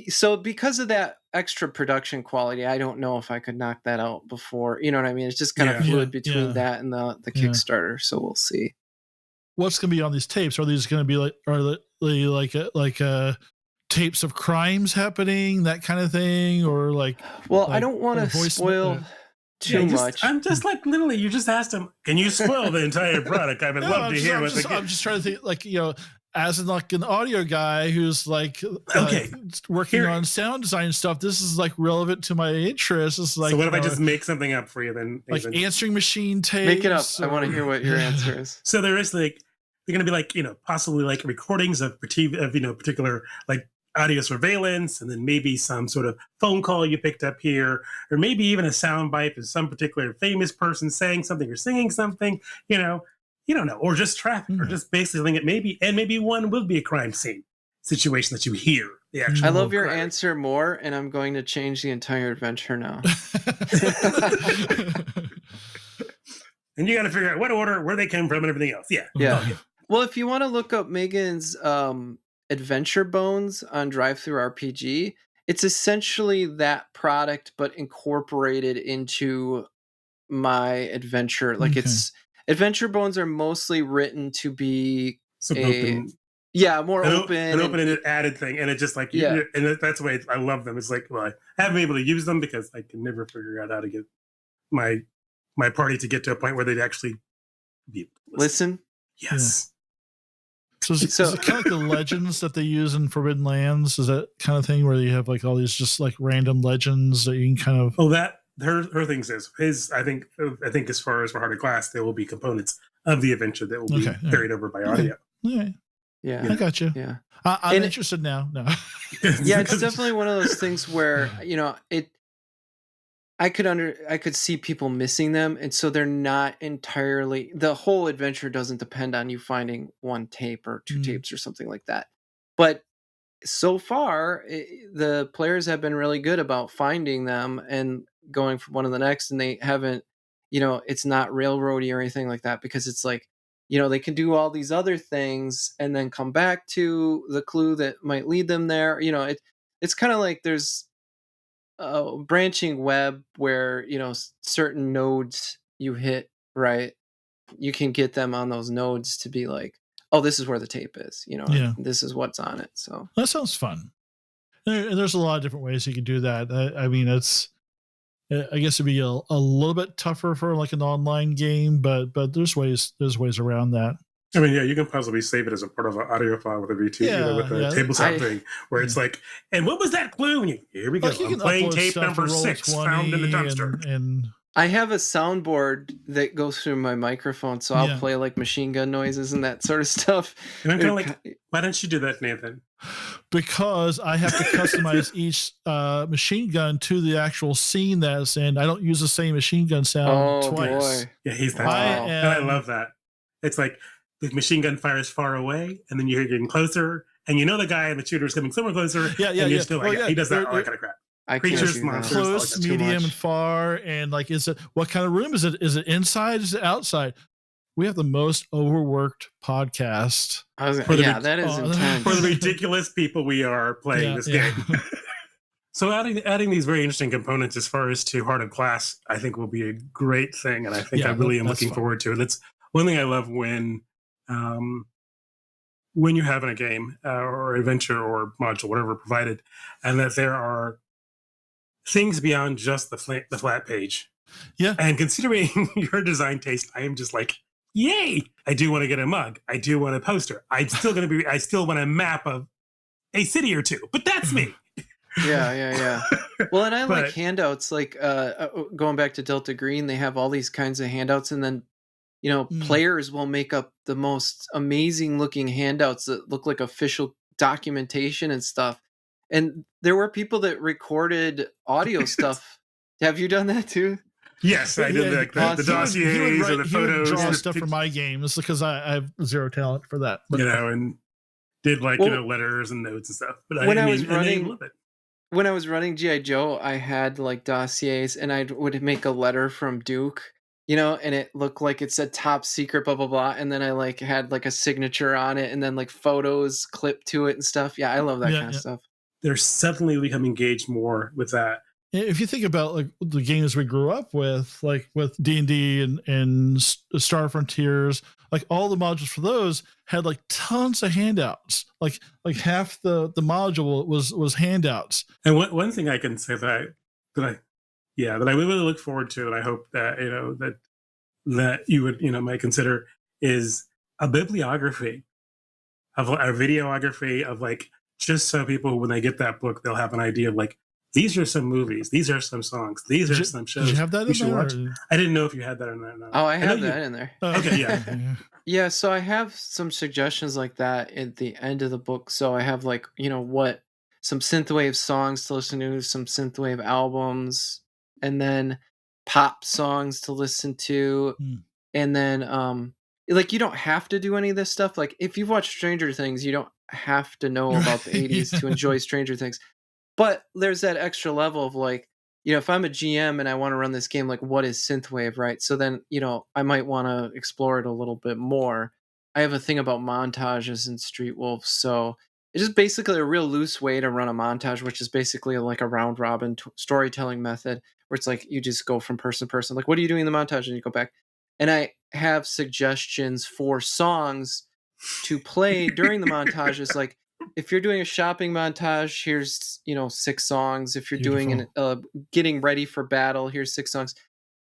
[SPEAKER 3] so because of that extra production quality, I don't know if I could knock that out before. You know what I mean? It's just kind of fluid between that and the Kickstarter. So we'll see.
[SPEAKER 1] What's going to be on these tapes? Are these going to be like tapes of crimes happening, that kind of thing, or like?
[SPEAKER 3] Well, I don't want to spoil too much.
[SPEAKER 2] I'm just like literally. You just asked him, "Can you spoil the entire product?" I would love to hear.
[SPEAKER 1] I'm just trying to think, like as like an audio guy who's like working on sound design stuff, this is like relevant to my interests. It's like,
[SPEAKER 2] so what if I just make something up for you then?
[SPEAKER 1] Like answering machine tapes.
[SPEAKER 3] Make it up. I want to hear what your answer is.
[SPEAKER 2] So there is like, they're going to be like, possibly like recordings of particular like audio surveillance, and then maybe some sort of phone call you picked up here, or maybe even a sound bite of some particular famous person saying something or singing something, you don't know, or just traffic, or just basically maybe one will be a crime scene situation that you hear. The actual
[SPEAKER 3] I love your answer more, and I'm going to change the entire adventure now.
[SPEAKER 2] And you got to figure out what order, where they came from, and everything else.
[SPEAKER 3] Yeah. Well, if you want to look up Megan's Adventure Bones on DriveThruRPG, it's essentially that product but incorporated into my adventure. Like it's Adventure Bones are mostly written to be more open,
[SPEAKER 2] an open-ended added thing, and it's just like and that's the way I love them. It's like, well, I haven't been able to use them because I can never figure out how to get my party to get to a point where they'd actually be able to
[SPEAKER 3] listen.
[SPEAKER 2] Yes.
[SPEAKER 1] So is it kind of like the legends that they use in Forbidden Lands? Is that kind of thing where you have like all these just like random legends that you can kind of?
[SPEAKER 2] Oh, that her thing says his. I think as far as for Heart of Glass, there will be components of the adventure that will be carried over by audio.
[SPEAKER 3] Yeah,
[SPEAKER 1] I got you.
[SPEAKER 3] Yeah,
[SPEAKER 1] I'm interested now. No.
[SPEAKER 3] Yeah, it's definitely one of those things where I could see people missing them, and so they're not entirely. The whole adventure doesn't depend on you finding one tape or two tapes or something like that. But so far, the players have been really good about finding them and going from one to the next, and they haven't. It's not railroady or anything like that, because it's like, they can do all these other things and then come back to the clue that might lead them there. It's kind of like there's a branching web where certain nodes you hit, right, you can get them on those nodes to be like, oh, this is where the tape is, this is what's on it. So
[SPEAKER 1] that sounds fun. There's a lot of different ways you can do that. I mean, I guess it'd be a little bit tougher for like an online game, but there's ways around that.
[SPEAKER 2] I mean, you can possibly save it as a part of an audio file with a V2, with the tabletop thing, where it's like, and what was that clue? And here we go. I'm playing tape number 6 found in the dumpster.
[SPEAKER 1] And
[SPEAKER 3] I have a soundboard that goes through my microphone, so I'll play like machine gun noises and that sort of stuff.
[SPEAKER 2] And I'm kind of like, why don't you do that, Nathan?
[SPEAKER 1] Because I have to customize each machine gun to the actual scene that's in. I don't use the same machine gun sound twice.
[SPEAKER 3] Boy.
[SPEAKER 2] Yeah, he's that. And I love that. It's like the machine gun fires far away, and then you're getting closer, and the guy in the shooter is coming somewhere closer.
[SPEAKER 1] Yeah,
[SPEAKER 2] and you're still like, he does that, all that kind of crap.
[SPEAKER 3] I
[SPEAKER 2] Creatures, monsters,
[SPEAKER 1] close, medium, and far, and like, what kind of room is it? Is it inside? Is it outside? We have the most overworked podcast.
[SPEAKER 3] That is intense.
[SPEAKER 2] For the ridiculous people we are playing this game. So adding these very interesting components as far as to Heart of Glass, I think will be a great thing, and I think I really am looking forward to it. That's one thing I love when you're having a game or adventure or module, whatever provided, and that there are things beyond just the flat page.
[SPEAKER 1] Yeah.
[SPEAKER 2] And considering your design taste, I am just like, yay! I do want to get a mug. I do want a poster. I still want a map of a city or two, but that's me.
[SPEAKER 3] Yeah. Well, and I like handouts. Like going back to Delta Green, they have all these kinds of handouts, and then players will make up the most amazing looking handouts that look like official documentation and stuff. And there were people that recorded audio stuff. Have you done that too?
[SPEAKER 2] Yes, I did the dossiers or the photos.
[SPEAKER 1] Draw stuff for my games because I have zero talent for that.
[SPEAKER 2] But, and did letters and notes and stuff. But
[SPEAKER 3] when I was running G.I. Joe, I had like dossiers, and I would make a letter from Duke, and it looked like it said top secret, blah, blah, blah. And then I like had like a signature on it, and then like photos clipped to it and stuff. Yeah, I love that kind of stuff.
[SPEAKER 2] They're suddenly become engaged more with that.
[SPEAKER 1] If you think about like the games we grew up with, like with D&D and Star Frontiers, like all the modules for those had like tons of handouts. Like half the module was handouts.
[SPEAKER 2] And one thing I can say that I really look forward to, and I hope that that you would might consider, is a bibliography of a videography of like, just so people when they get that book they'll have an idea of like, these are some movies, these are some songs, these are some shows.
[SPEAKER 1] Did you have that in there?
[SPEAKER 2] I didn't know if you had that in there. No.
[SPEAKER 3] Oh, I have that in there.
[SPEAKER 2] Okay, yeah.
[SPEAKER 3] Yeah, so I have some suggestions like that at the end of the book. So I have like, some synthwave songs to listen to, some synthwave albums, and then pop songs to listen to. And then like, you don't have to do any of this stuff. Like if you've watched Stranger Things, you don't have to know about the 80s to enjoy Stranger Things. But there's that extra level of like, if I'm a GM and I want to run this game, like what is synthwave, right? So then, I might want to explore it a little bit more. I have a thing about montages in Street Wolves. So it's just basically a real loose way to run a montage, which is basically like a round robin storytelling method where it's like you just go from person to person. Like, what are you doing in the montage? And you go back. And I have suggestions for songs to play during the montages. Like, if you're doing a shopping montage, here's 6 songs. If you're doing getting ready for battle, here's 6 songs.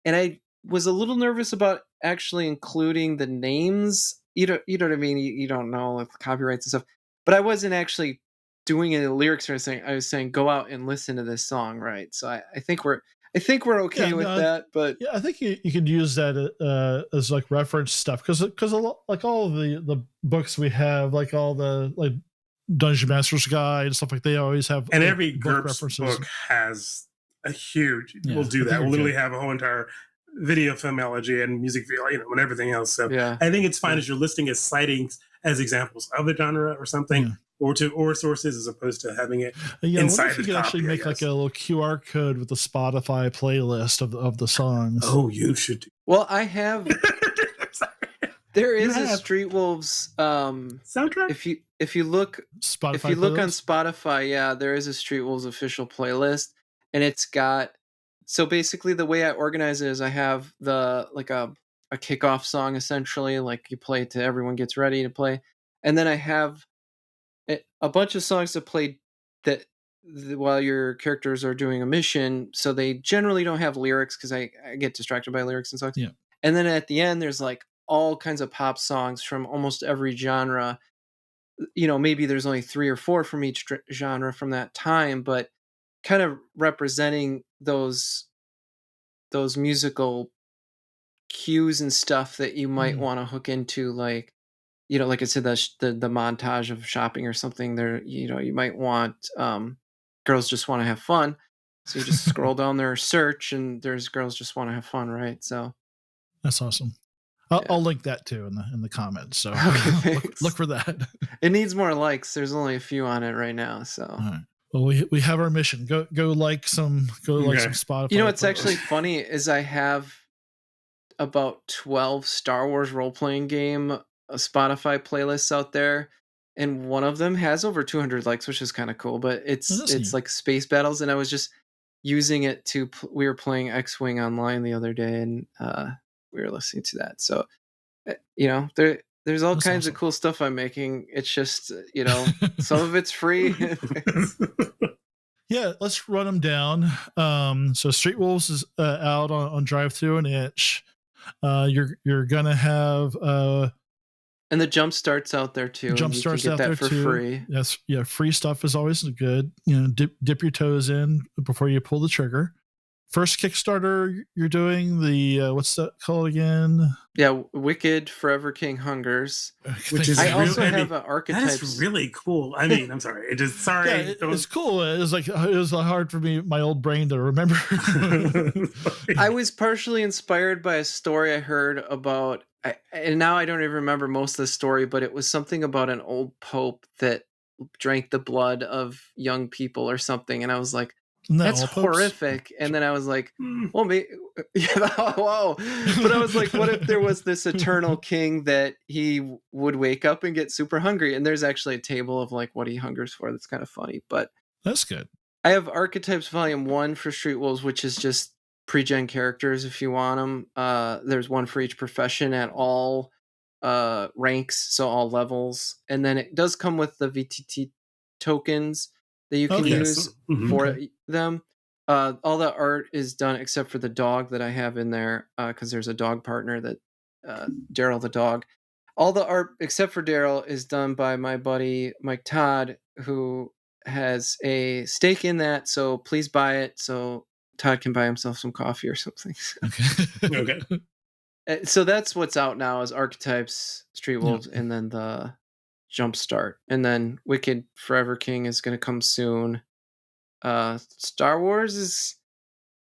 [SPEAKER 3] And I was a little nervous about actually including the names. You know what I mean? You don't know like copyrights and stuff. But I wasn't actually doing any lyrics or anything. I was saying go out and listen to this song, right? So I think we're okay with that. But
[SPEAKER 1] yeah, I think you could use that as like reference stuff because a lot, like all of the books we have, like all the like Dungeon Master's Guide and stuff, like they always have,
[SPEAKER 2] and
[SPEAKER 1] like,
[SPEAKER 2] every GURPS book has a huge we'll do that. We'll literally have a whole entire video filmology and music video, and everything else. So I think it's fine as you're listing as sightings as examples of the genre or something, or sources, as opposed to having it inside the copy. You could actually
[SPEAKER 1] make like a little QR code with the Spotify playlist of the songs.
[SPEAKER 2] Oh, you should.
[SPEAKER 3] Well, I have. There is a Street Wolves
[SPEAKER 2] soundtrack.
[SPEAKER 3] If you look on Spotify, there is a Street Wolves official playlist, and it's got. So basically, the way I organize it is I have a kickoff song, essentially, like you play it to everyone gets ready to play, and then I have a bunch of songs to play while your characters are doing a mission. So they generally don't have lyrics because I get distracted by lyrics and songs.
[SPEAKER 1] Yeah.
[SPEAKER 3] And then at the end, there's like all kinds of pop songs from almost every genre. Maybe there's only 3 or 4 from each genre from that time, but kind of representing those musical cues and stuff that you might want to hook into, like, like I said, the montage of shopping or something there, you might want, Girls Just Want to Have Fun. So you just scroll down their search and there's Girls Just Want to Have Fun. Right. So
[SPEAKER 1] that's awesome. I'll link that too in the comments. So
[SPEAKER 3] Okay,
[SPEAKER 1] look for that.
[SPEAKER 3] It needs more likes. There's only a few on it right now. So
[SPEAKER 1] all right. Well, we have our mission. Go like some Spotify.
[SPEAKER 3] You know what's actually funny is I have about 12 Star Wars role-playing game Spotify playlists out there, and one of them has over 200 likes, which is kind of cool. But it's like space battles, and I was just using it to we were playing X-Wing online the other day, and we were listening to that. So there's all kinds of cool stuff I'm making. It's just some of it's free.
[SPEAKER 1] Yeah, let's run them down. So Street Wolves is out on Drive-Thru and Itch. You're gonna have
[SPEAKER 3] and the jump starts out there too.
[SPEAKER 1] Jump starts out there
[SPEAKER 3] for
[SPEAKER 1] too.
[SPEAKER 3] Free.
[SPEAKER 1] Yes, yeah, free stuff is always good. Dip your toes in before you pull the trigger. First Kickstarter you're doing the what's that called again?
[SPEAKER 3] Yeah, Wicked Forever King Hungers,
[SPEAKER 2] which is
[SPEAKER 3] I also have archetypes.
[SPEAKER 2] That is really cool. I mean, I'm sorry.
[SPEAKER 1] It's cool. It was hard for me, my old brain, to remember.
[SPEAKER 3] I was partially inspired by a story I heard about, and now I don't even remember most of the story, but it was something about an old pope that drank the blood of young people or something, and I was like, that's horrific. And then I was like, well, maybe, whoa. But I was like, what if there was this eternal king that he would wake up and get super hungry? And there's actually a table of like what he hungers for. That's kind of funny, but
[SPEAKER 1] that's good.
[SPEAKER 3] I have Archetypes Volume 1 for Street Wolves, which is just pre-gen characters if you want them. There's one for each profession at all ranks, so all levels. And then it does come with the VTT tokens that you can use for them. All the art is done except for the dog that I have in there, because there's a dog partner that Daryl the dog. All the art except for Daryl is done by my buddy Mike Todd, who has a stake in that. So please buy it so Todd can buy himself some coffee or something.
[SPEAKER 2] Okay.
[SPEAKER 3] So that's what's out now is Archetypes, Street Wolves, and then the Jumpstart, and then Wicked Forever King is going to come soon. Star Wars is,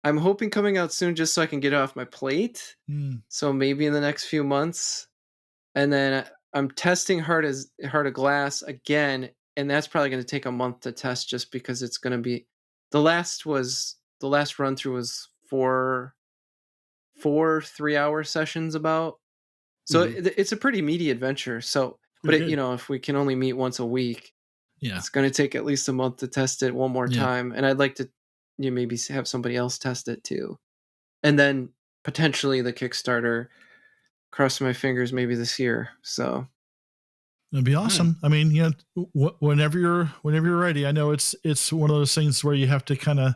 [SPEAKER 3] I'm hoping, coming out soon just so I can get it off my plate. So maybe in the next few months. And then I'm testing Heart of Glass again, and that's probably going to take a month to test just because it's going to be the last run through was four 3-hour sessions about. So it's a pretty meaty adventure. So but if we can only meet once a week, it's going to take at least a month to test it one more time. And I'd like to maybe have somebody else test it too. And then potentially the Kickstarter, cross my fingers, maybe this year. So
[SPEAKER 1] it'd be awesome. I mean, whenever you're ready. I know it's one of those things where you have to kind of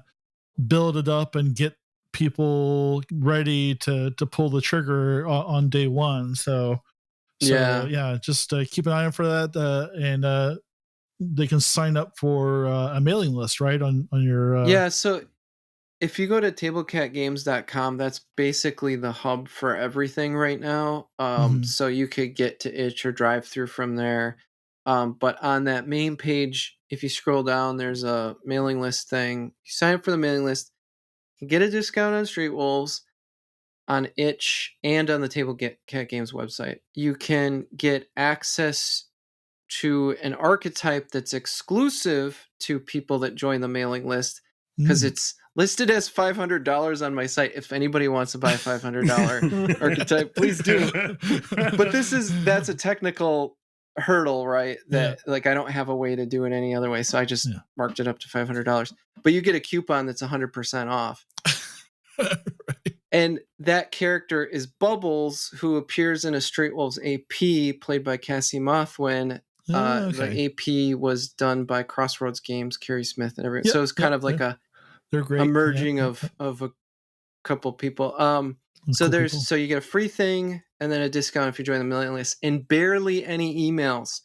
[SPEAKER 1] build it up and get people ready to pull the trigger on day one. So just keep an eye out for that, and they can sign up for a mailing list, right? On your
[SPEAKER 3] So if you go to tablecatgames.com, that's basically the hub for everything right now. So you could get to Itch or Drive-Thru from there. But on that main page, if you scroll down, there's a mailing list thing. You sign up for the mailing list, you can get a discount on Street Wolves, on Itch, and on the Tablecat Games website. You can get access to an archetype that's exclusive to people that join the mailing list, because it's listed as $500 on my site. If anybody wants to buy a $500 archetype, please do. But that's a technical hurdle, right? That I don't have a way to do it any other way, so I just marked it up to $500. But you get a coupon that's 100% off. Right. And that character is Bubbles, who appears in a Street Wolves AP played by Cassie Mothwin. The AP was done by Crossroads Games, Carrie Smith, and everything. So it's kind of like
[SPEAKER 1] they're great.
[SPEAKER 3] A merging of a couple people. So you get a free thing and then a discount if you join the mailing list, and barely any emails.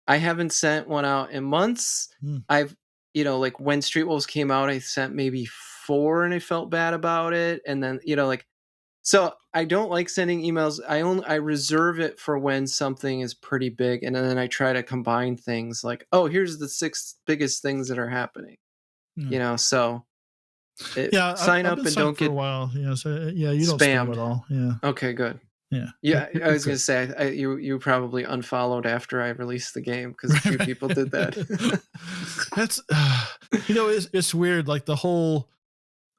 [SPEAKER 3] I haven't sent one out in months. I've when Street Wolves came out, I sent maybe 4 and I felt bad about it. And then so I don't like sending emails. I reserve it for when something is pretty big, and then I try to combine things like, oh, here's the 6 biggest things that are happening. So sign up and don't get
[SPEAKER 1] for a while. You don't
[SPEAKER 3] spam
[SPEAKER 1] spam at all. Yeah.
[SPEAKER 3] Okay, good. Yeah, I was gonna say you probably unfollowed after I released the game because a few people did that.
[SPEAKER 1] That's it's weird. Like the whole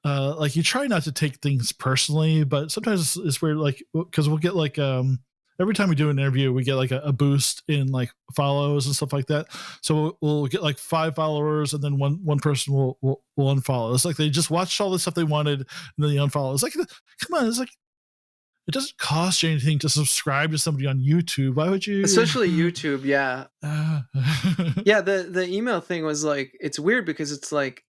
[SPEAKER 1] like you try not to take things personally, but sometimes it's weird. Like because we'll get like every time we do an interview, we get like a boost in like follows and stuff like that. So we'll get like 5 followers, and then one person will unfollow. It's like they just watched all the stuff they wanted, and then they unfollow. It's like, come on, it's like it doesn't cost you anything to subscribe to somebody on YouTube. Why would you?
[SPEAKER 3] Especially YouTube, yeah. Yeah, the email thing was like, it's weird because it's like,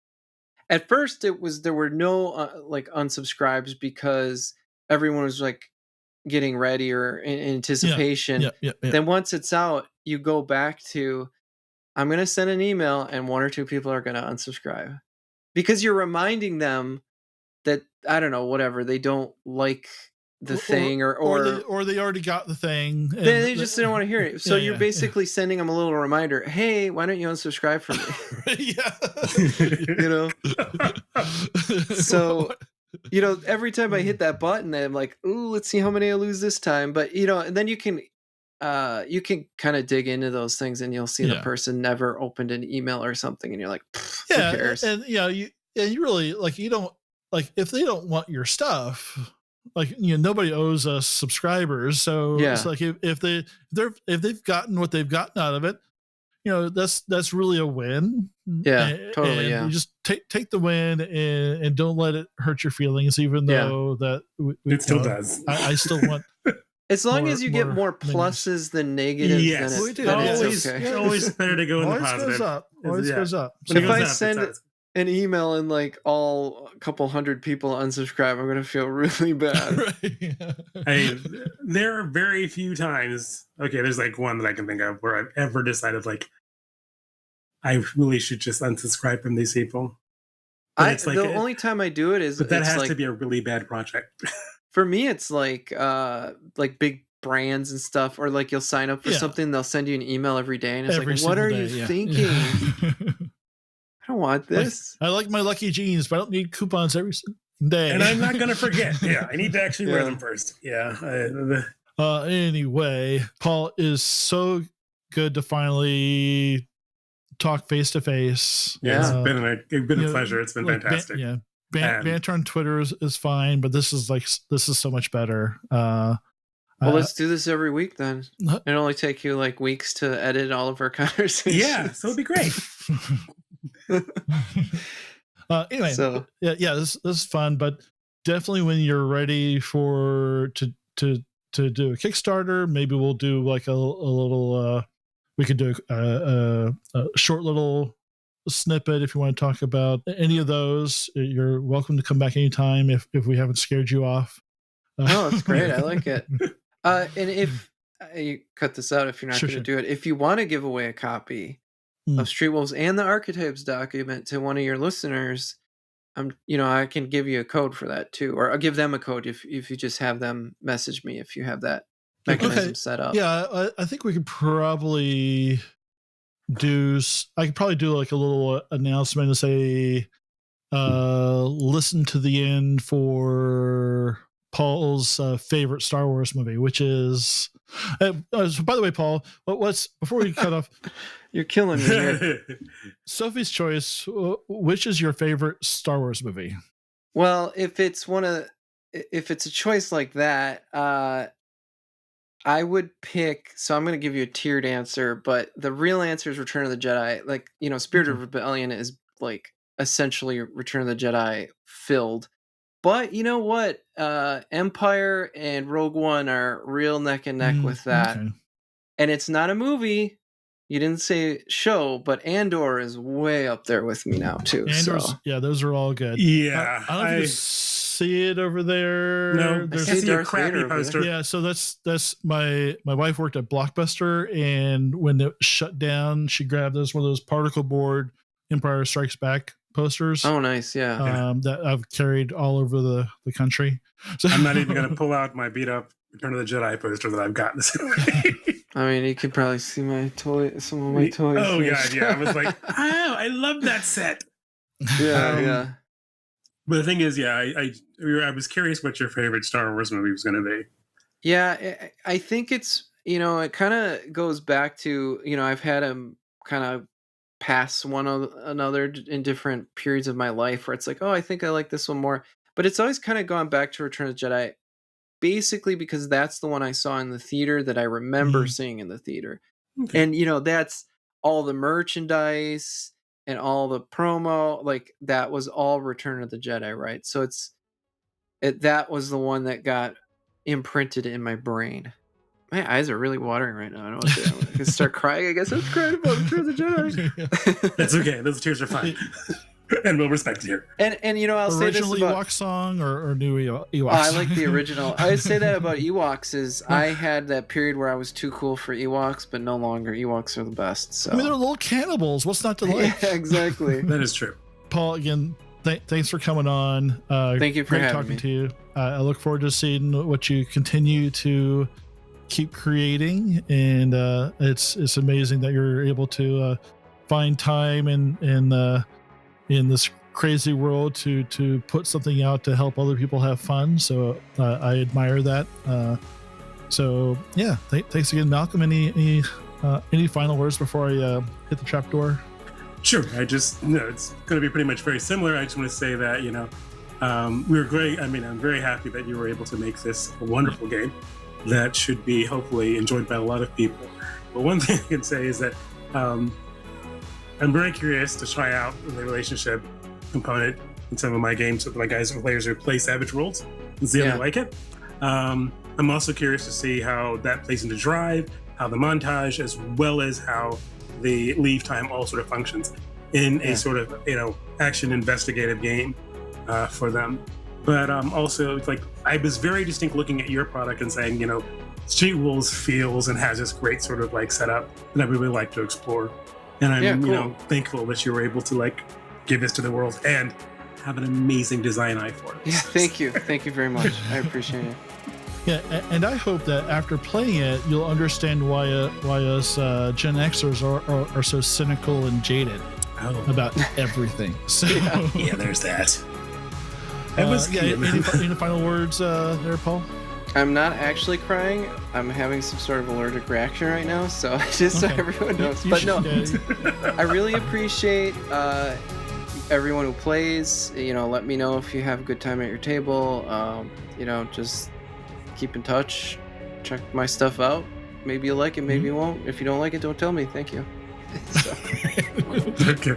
[SPEAKER 3] at first there were no like unsubscribes because everyone was like getting ready or in anticipation.
[SPEAKER 1] Yeah.
[SPEAKER 3] Then once it's out, you go back to, I'm going to send an email and 1 or 2 people are going to unsubscribe because you're reminding them that, I don't know, whatever, they don't like the thing
[SPEAKER 1] or they already got the thing.
[SPEAKER 3] They just didn't want to hear it. So you're basically sending them a little reminder. Hey, why don't you unsubscribe from me? So, every time I hit that button, I'm like, ooh, let's see how many I lose this time. But, and then you can kind of dig into those things and you'll see the person never opened an email or something. And you're like, who cares?
[SPEAKER 1] And you really like, you don't like, if they don't want your stuff, like, nobody owes us subscribers. So it's like if they've gotten what they've gotten out of it, that's really a win.
[SPEAKER 3] Yeah, totally.
[SPEAKER 1] You just take the win and don't let it hurt your feelings, even though that
[SPEAKER 2] it still does.
[SPEAKER 1] I still want.
[SPEAKER 3] As long as you get more pluses than negatives,
[SPEAKER 2] yes,
[SPEAKER 3] then
[SPEAKER 2] we do. It's always better to go in the positive.
[SPEAKER 1] Always goes up.
[SPEAKER 3] So if I send an email and like a couple hundred people unsubscribe, I'm gonna feel really bad.
[SPEAKER 2] There are very few times. Okay, there's like one that I can think of where I've ever decided like I really should just unsubscribe from these people.
[SPEAKER 3] It's like the only time I do it is,
[SPEAKER 2] but that has to be a really bad project.
[SPEAKER 3] For me, it's like big brands and stuff, or like you'll sign up for something, they'll send you an email every day, and it's like, what are you thinking? I don't want this.
[SPEAKER 1] I like my Lucky Jeans, but I don't need coupons every day.
[SPEAKER 2] And I'm not going to forget. I need to actually wear them first.
[SPEAKER 1] Anyway, Paul, is so good to finally talk face to face.
[SPEAKER 2] Yeah, it's been a pleasure. It's been fantastic.
[SPEAKER 1] Banter on Twitter is fine, but this is so much better.
[SPEAKER 3] Well, let's do this every week then. It'll only take you like weeks to edit all of our conversations.
[SPEAKER 2] Yeah, so it'd be great.
[SPEAKER 1] Anyway, so this is fun, but definitely when you're ready to do a Kickstarter, maybe we'll do like a little we could do a short little snippet if you want to talk about any of those. You're welcome to come back anytime if we haven't scared you off.
[SPEAKER 3] No, that's great. I like it. And if you cut this out if you're not going to do it, if you want to give away a copy of Street Wolves and the Archetypes document to one of your listeners, I can give you a code for that too, or I'll give them a code if you just have them message me if you have that mechanism set up.
[SPEAKER 1] Yeah, I think we could probably do like a little announcement and say, listen to the end for Paul's favorite Star Wars movie, which is so by the way, Paul, what's before we cut off,
[SPEAKER 3] you're killing me here.
[SPEAKER 1] Sophie's Choice, which is your favorite Star Wars movie?
[SPEAKER 3] Well, if it's a choice like that, I would pick, so I'm going to give you a tiered answer, but the real answer is Return of the Jedi. Like, Spirit of Rebellion is like essentially Return of the Jedi filled. But you know what? Empire and Rogue One are real neck and neck with that. Okay. And it's not a movie. You didn't say show, but Andor is way up there with me now too.
[SPEAKER 1] Yeah, those are all good.
[SPEAKER 2] Yeah.
[SPEAKER 1] I don't know if you see it over there.
[SPEAKER 2] No, I see a crappy poster.
[SPEAKER 1] Yeah, so that's my wife worked at Blockbuster, and when it shut down, she grabbed one of those particle board Empire Strikes Back posters.
[SPEAKER 3] Oh, nice. Yeah.
[SPEAKER 1] That I've carried all over the country. So
[SPEAKER 2] I'm not even going to pull out my beat up Return of the Jedi poster that I've gotten.
[SPEAKER 3] I mean, you can probably see some of my toys.
[SPEAKER 2] Oh, God, yeah. I was like, oh, I love that set.
[SPEAKER 3] Yeah.
[SPEAKER 2] But the thing is, I was curious what your favorite Star Wars movie was going to be.
[SPEAKER 3] Yeah, I think it's, it kind of goes back to, I've had them kind of pass another in different periods of my life where it's like, oh, I think I like this one more. But it's always kind of gone back to Return of the Jedi, basically because that's the one I saw in the theater that I remember seeing in the theater.
[SPEAKER 2] Okay.
[SPEAKER 3] And, that's all the merchandise and all the promo, like that was all Return of the Jedi, right? So that was the one that got imprinted in my brain. My eyes are really watering right now. I don't know what to do. I'm gonna start crying. I guess I was crying about Return of the Jedi.
[SPEAKER 2] That's okay. Those tears are fine. And we'll respect it here.
[SPEAKER 3] And I'll say this
[SPEAKER 1] Original
[SPEAKER 3] about
[SPEAKER 1] Ewok song or new Ewok
[SPEAKER 3] Oh, I
[SPEAKER 1] song?
[SPEAKER 3] like the original. I would say that about Ewoks is I had that period where I was too cool for Ewoks, but no longer. Ewoks are the best. So
[SPEAKER 1] I mean, they're little cannibals. What's not to like?
[SPEAKER 3] yeah, exactly.
[SPEAKER 2] That is true.
[SPEAKER 1] Paul, again, thanks for coming on.
[SPEAKER 3] Thank you for
[SPEAKER 1] great
[SPEAKER 3] having
[SPEAKER 1] talking
[SPEAKER 3] me.
[SPEAKER 1] to you. I look forward to seeing what you continue to keep creating, and it's amazing that you're able to find time in this crazy world to put something out to help other people have fun. So I admire that. So yeah, thanks again, Malcolm. Any final words before I hit the trap door?
[SPEAKER 2] Sure. It's going to be pretty much very similar. I just want to say that, we were great. I mean, I'm very happy that you were able to make this a wonderful game that should be hopefully enjoyed by a lot of people. But one thing I can say is that I'm very curious to try out the relationship component in some of my games with my guys and players who play Savage Worlds and see how they like it. I'm also curious to see how that plays into Drive, how the montage, as well as how the leave time all sort of functions in a sort of action investigative game for them. But also, it's like I was very distinct looking at your product and saying, Street Wolves feels and has this great sort of like setup that I really like to explore. And I'm thankful that you were able to like give this to the world and have an amazing design eye for it.
[SPEAKER 3] Yeah, thank you very much. I appreciate it.
[SPEAKER 1] Yeah, and I hope that after playing it, you'll understand why us Gen Xers are so cynical and jaded about everything. So
[SPEAKER 2] yeah, there's that.
[SPEAKER 1] Any final words there, Paul?
[SPEAKER 3] I'm not actually crying. I'm having some sort of allergic reaction right now, so just so everyone knows. I really appreciate everyone who plays. Let me know if you have a good time at your table. Just keep in touch. Check my stuff out. Maybe you'll like it, maybe you won't. If you don't like it, don't tell me. Thank you.
[SPEAKER 2] Okay.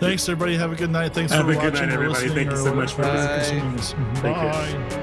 [SPEAKER 1] Thanks, everybody. Have a good night. Thanks
[SPEAKER 2] have
[SPEAKER 1] for
[SPEAKER 2] a
[SPEAKER 1] watching.
[SPEAKER 2] good night, everybody. Thank you so much for
[SPEAKER 1] listening. Bye.